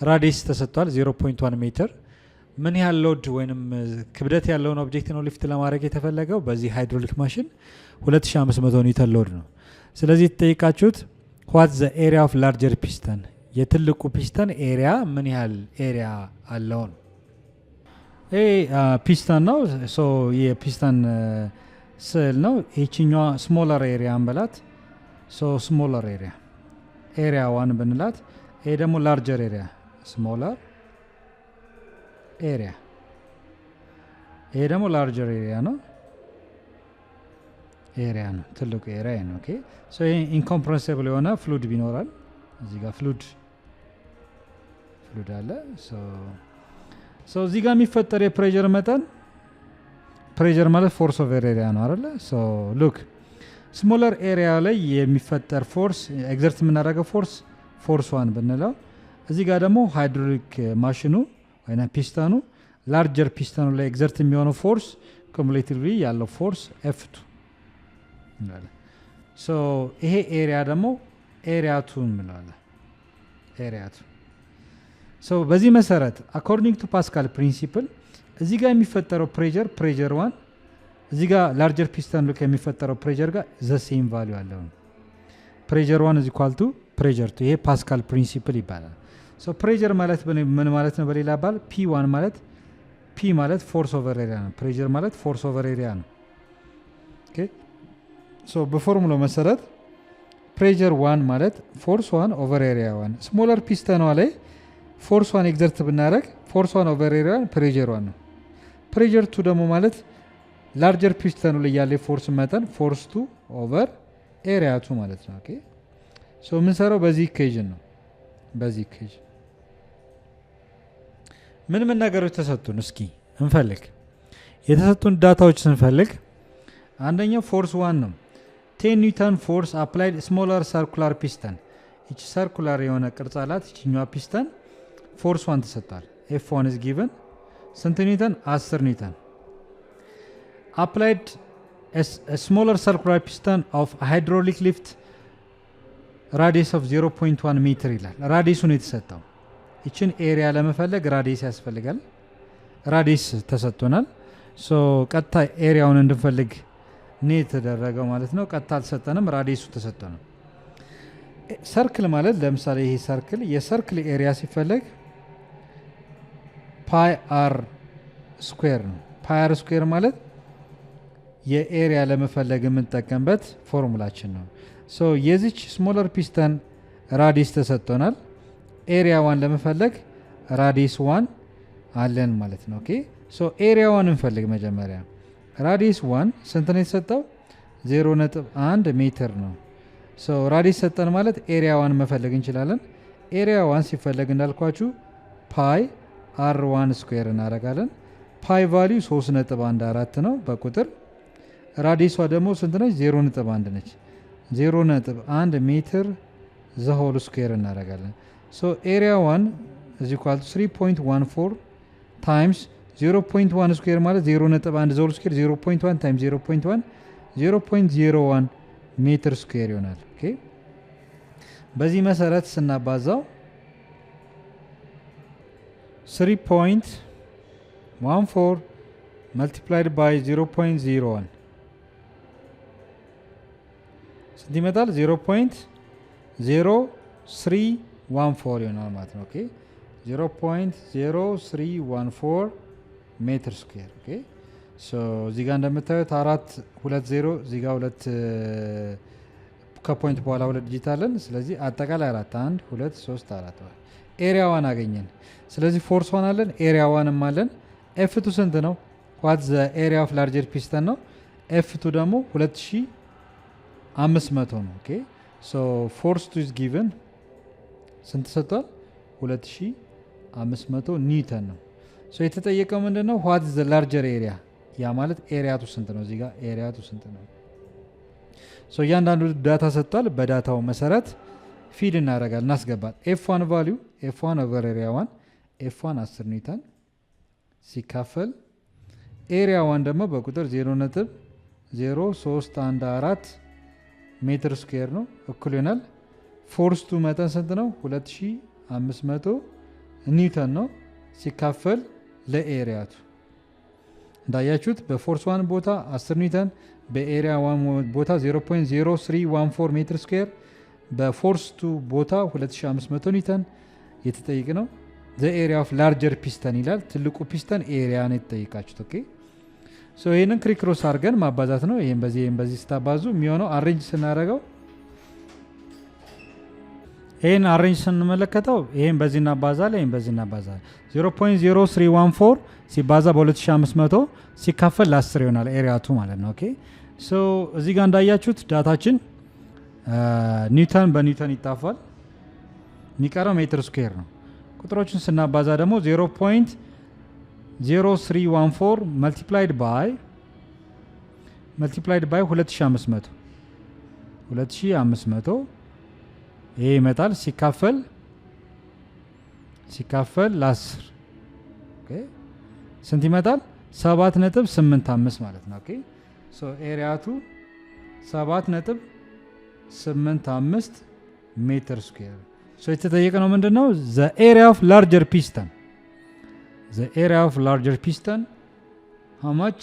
[SPEAKER 3] ራዲየስ ተሰጥቷል 0.1 ሜትር ምን ያህል ሎድ ወይንም ክብደት ያለውን ኦብጀክት ነው ሊፍት ለማድረግ የተፈለገው በዚህ ሃይድሮሊክ ማሽን 2500 ኒውተን ሎድ ነው ስለዚህ ተጠይቃችሁት what the area of larger piston የትልቁ ፒስተን ኤሪያ ምን ያህል ኤሪያ አለው ፒስተን ነው ሶ የፒስተን ስዕል ነው እቺኛዋ ስሞለር ኤሪያ አንበላት ሶ ስሞለር ኤሪያ 1 ብንላት ይሄ ደግሞ ላርጀር ኤሪያ ስሞለር ኤሪያ ይሄ ደግሞ ላርጀር ኤሪያ ነው ትልቁ ኤሪያ ነው ኦኬ ሶ ኢንኮምፕሬንሲብል የሆነ ፍሉድ ቢኖራል እዚህ ጋር ፍሉድ አለ ሶ ሶ እዚህ ጋር የሚፈጠር የፕሬዠር መጠን ፕሬዠር ማለት ፎርስ ኦቨር ኤሪያ ነው አይደለ? ሶ ሉክ ስሞለር ኤሪያ ላይ የሚፈጠር ፎርስ ኤግዘርት የምናደርገው ፎርስ 1 ብንለው እዚህ ጋር ደግሞ ሃይድሮሊክ ማሽኑ ወይና ፒስተኑ ላርጀር ፒስተኑ ላይ ኤግዘርት የሚሆነው ፎርስ ኮሙሌቲቭሊ ያለው ፎርስ F2 እንላለን። ሶ ይሄ ኤሪያ ደግሞ ኤሪያ 2 እንላለን። ኤሪያ 2 ሶ በዚህ መሰረት አኮርዲንግ ቱ ፓስካል ፕሪንሲፕል እዚህ ጋር የሚፈጠረው ፕሬዠር 1 እዚህ ጋር ላርጀር ፒስተን ልክ የሚፈጠረው ፕሬዠር ጋር ዘ ሴም ቫልዩ አለው። ፕሬዠር 1 is equal to ፕሬዠር 2 ይሄ ፓስካል ፕሪንሲፕል ይባላል። ሶ ፕሬዠር ማለት ምን ማለት ነው? በሌላ አባባል P1 ማለት P ማለት ፎርስ ኦቨር ኤሪያ ነው። ፕሬዠር ማለት ፎርስ ኦቨር ኤሪያ ነው። ኦኬ ሶ በፎርሙላው መሰረት ፕሬዠር 1 ማለት ፎርስ 1 ኦቨር ኤሪያ 1 ስሞለር ፒስተኗ ላይ ፎርስ 1 ኤግዘርት ብናደርግ ፎርስ 1 ኦቨር ኤሪያ ፕሬዠር 1 ነው። ፕሬዠር 2 ደግሞ ማለት ላርጀር ፒስተኑ ላይ ያለ ፎርስ መጠን ፎርስ 2 ኦቨር ኤሪያ 2 ማለት ነው። ኦኬ ሶ የምንሰራው በዚህ ኢኩዌሽን ነው። በዚህ ኢኩዌሽን ምን ነገሮች ተሰጡን? እስኪ እንፈልግ። የተሰጡን ዳታዎች ስንፈልግ አንደኛው ፎርስ 1 ነው። 10 ኒውተን ፎርስ አፕላይድ ስሞለር ሰርኩላር ፒስተን። እቺ ሰርኩላር የሆነ ቅርጽ አላት እቺኛዋ ፒስተን ፎርስ 1 ተሰጥቷል። F1 is given ስንት ኒውተን? 10 ኒውተን። applied a smaller circular piston of a hydraulic lift radius of 0.1 ሜትር ይላል። ራዲየሱን የተሰጠው እቺን ኤሪያ ለመፈለግ ራዲየስ ያስፈልጋል። ራዲየስ ተሰጥቶናል። ሶ ቀጥታ ኤሪያውን እንድንፈልግ ነው የተደረገው ማለት ነው። ቀጥታ አልተሰጠንም፣ ራዲየሱ ተሰጥቶናል። ሰርክል ማለት ለምሳሌ ይሄ ሰርክል የሰርክል ኤሪያ ሲፈለግ ፓይ አር ስኩዌር ነው። ፓይ አር ስኩዌር ማለት የኤሪያ ለመፈለግ የምንጠቀምበት ፎርሙላችን ነው። ሶ የዚች ስሞለር ፒስተን ራዲየስ ተሰጥቶናል። ኤሪያ 1 ለመፈለግ ራዲየስ 1 አለን ማለት ነው። ኦኬ ሶ ኤሪያ 1 እንፈልግ መጀመሪያ። ራዲየስ 1 ስንት ነው የተሰጠው? 0.1 ሜትር ነው። ሶ ራዲየስ ሰጠን ማለት ኤሪያ 1 መፈለግ እንችላለን። ኤሪያ 1 ሲፈለግ እንዳልኳችሁ ፓይ r1 ስኩዌር እናደርጋለን። ፓይ ቫልዩ 3.14 ነው በቁጥር። ራዲየሷ ደግሞ ስንት ነች? 0.1 ነች። 0.1 ሜትር ዘ ሆል ስኩዌር እናደርጋለን። ሶ ኤሪያ 1 is equal to 3.14 times 0.1 ስኩዌር ማለት 0.1 ዘ ሆል ስኩዌር 0.1 times 0.1 0.01 ሜትር ስኩዌር ይሆናል። ኦኬ በዚህ መሰረት ስናባዛው 3.14 multiplied by 0.01 ስንት ይመጣል? 0.0314 ይሆናል ማለት ነው። ኦኬ 0.0314 ሜትር ስኩዌር። ኦኬ ሶ እዚህ ጋር እንደምታዩት 420 እዚህ ጋር 2 ከፖይንት በኋላ 2 ዲጂት አለን። ስለዚህ አጠቃላይ 4 1 2 3 4 ኤሪያ 1 አገኘን። ስለዚህ ፎርስ 1 አለን፣ ኤሪያ 1ም አለን። F2 ስንት ነው? ዋት ዘ ኤሪያ ኦፍ ላርጀር ፒስተን ነው። F2 ደግሞ 2500 ነው። ኦኬ ሶ ፎርስ 2 is given ስንት ሰጥቷል? 2500 ኒውተን ነው። ሶ የተጠየቀው ምንድነው? ዋት ዘ ላርጀር ኤሪያ፣ ያ ማለት ኤሪያ 2 ስንት ነው? እዚህ ጋር ኤሪያ 2 ስንት ነው? ሶ እያንዳንዱ ዳታ ሰጥቷል። በዳታው መሰረት ፊድ እናደርጋለን፣ እናስገባል። F1 ቫልዩ F1 ኦቨር ኤሪያ 1 F1 10 ኒውተን ሲካፈል ኤሪያ 1 ደግሞ በቁጥር 0.0314 ሜትር ስኩዌር ነው እኩል ይሆናል። ፎርስ 2 መጠን ስንት ነው? 2500 ኒውተን ነው ሲካፈል ለኤሪያ 2። እንዳያችሁት በፎርስ 1 ቦታ 10 ኒውተን፣ በኤሪያ 1 ቦታ 0.0314 ሜትር ስኩዌር፣ በፎርስ 2 ቦታ 2500 ኒውተን የተጠየቀ ነው። ዘ ኤሪያ ኦፍ ላርጀር ፒስተን ይላል። ትልቁ ፒስተን ኤሪያ ነው የተጠየቃችሁት። ኦኬ ሶ ይሄንን ክሪክሮስ አድርገን ማባዛት ነው። ይሄን በዚህ ስታባዙ የሚሆነው አሬንጅ ስናደርገው ይሄን አሬንጅ ስንመለከተው ይሄን በዚህ እናባዛለን፣ ይሄን በዚህ እናባዛለን። 0.0314 ሲባዛ በ2500 ሲካፈል ለ10 ይሆናል ኤሪያ 2 ማለት ነው። ኦኬ ሶ እዚህ ጋር እንዳያችሁት ዳታችን ኒውተን በኒውተን ይጣፋል፣ የሚቀረው ሜትር ስኩዌር ነው። ቁጥሮችን ስናባዛ ደግሞ 0314 multiplied by 2500 ይሄ ይመጣል ሲካፈል ለ10 ኦኬ ስንት ይመጣል 7.85 ማለት ነው ኦኬ ሶ ኤሪያቱ 7.85 ሜትር ስኩዌር ሶ የተጠየቀው ምንድነው the area of larger piston how much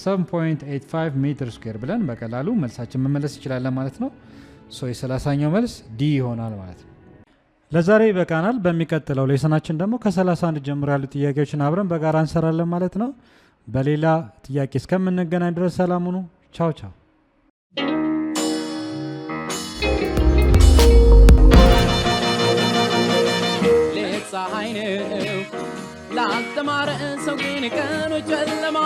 [SPEAKER 3] 7.85 ሜትር ስኩዌር ብለን በቀላሉ መልሳችን መመለስ ይችላል ማለት ነው ሶ የ30ኛው መልስ ዲ ይሆናል ማለት ነው ለዛሬ በቃናል በሚቀጥለው ሌሰናችን ደግሞ ከ31 ጀምሮ ያሉ ጥያቄዎችን አብረን በጋራ እንሰራለን ማለት ነው በሌላ ጥያቄ እስከምንገናኝ ድረስ ሰላም ሁኑ ቻው ቻው
[SPEAKER 1] ፀሐይ ነው ላስተማረ ሰው ግን ቀኑ ጨለማ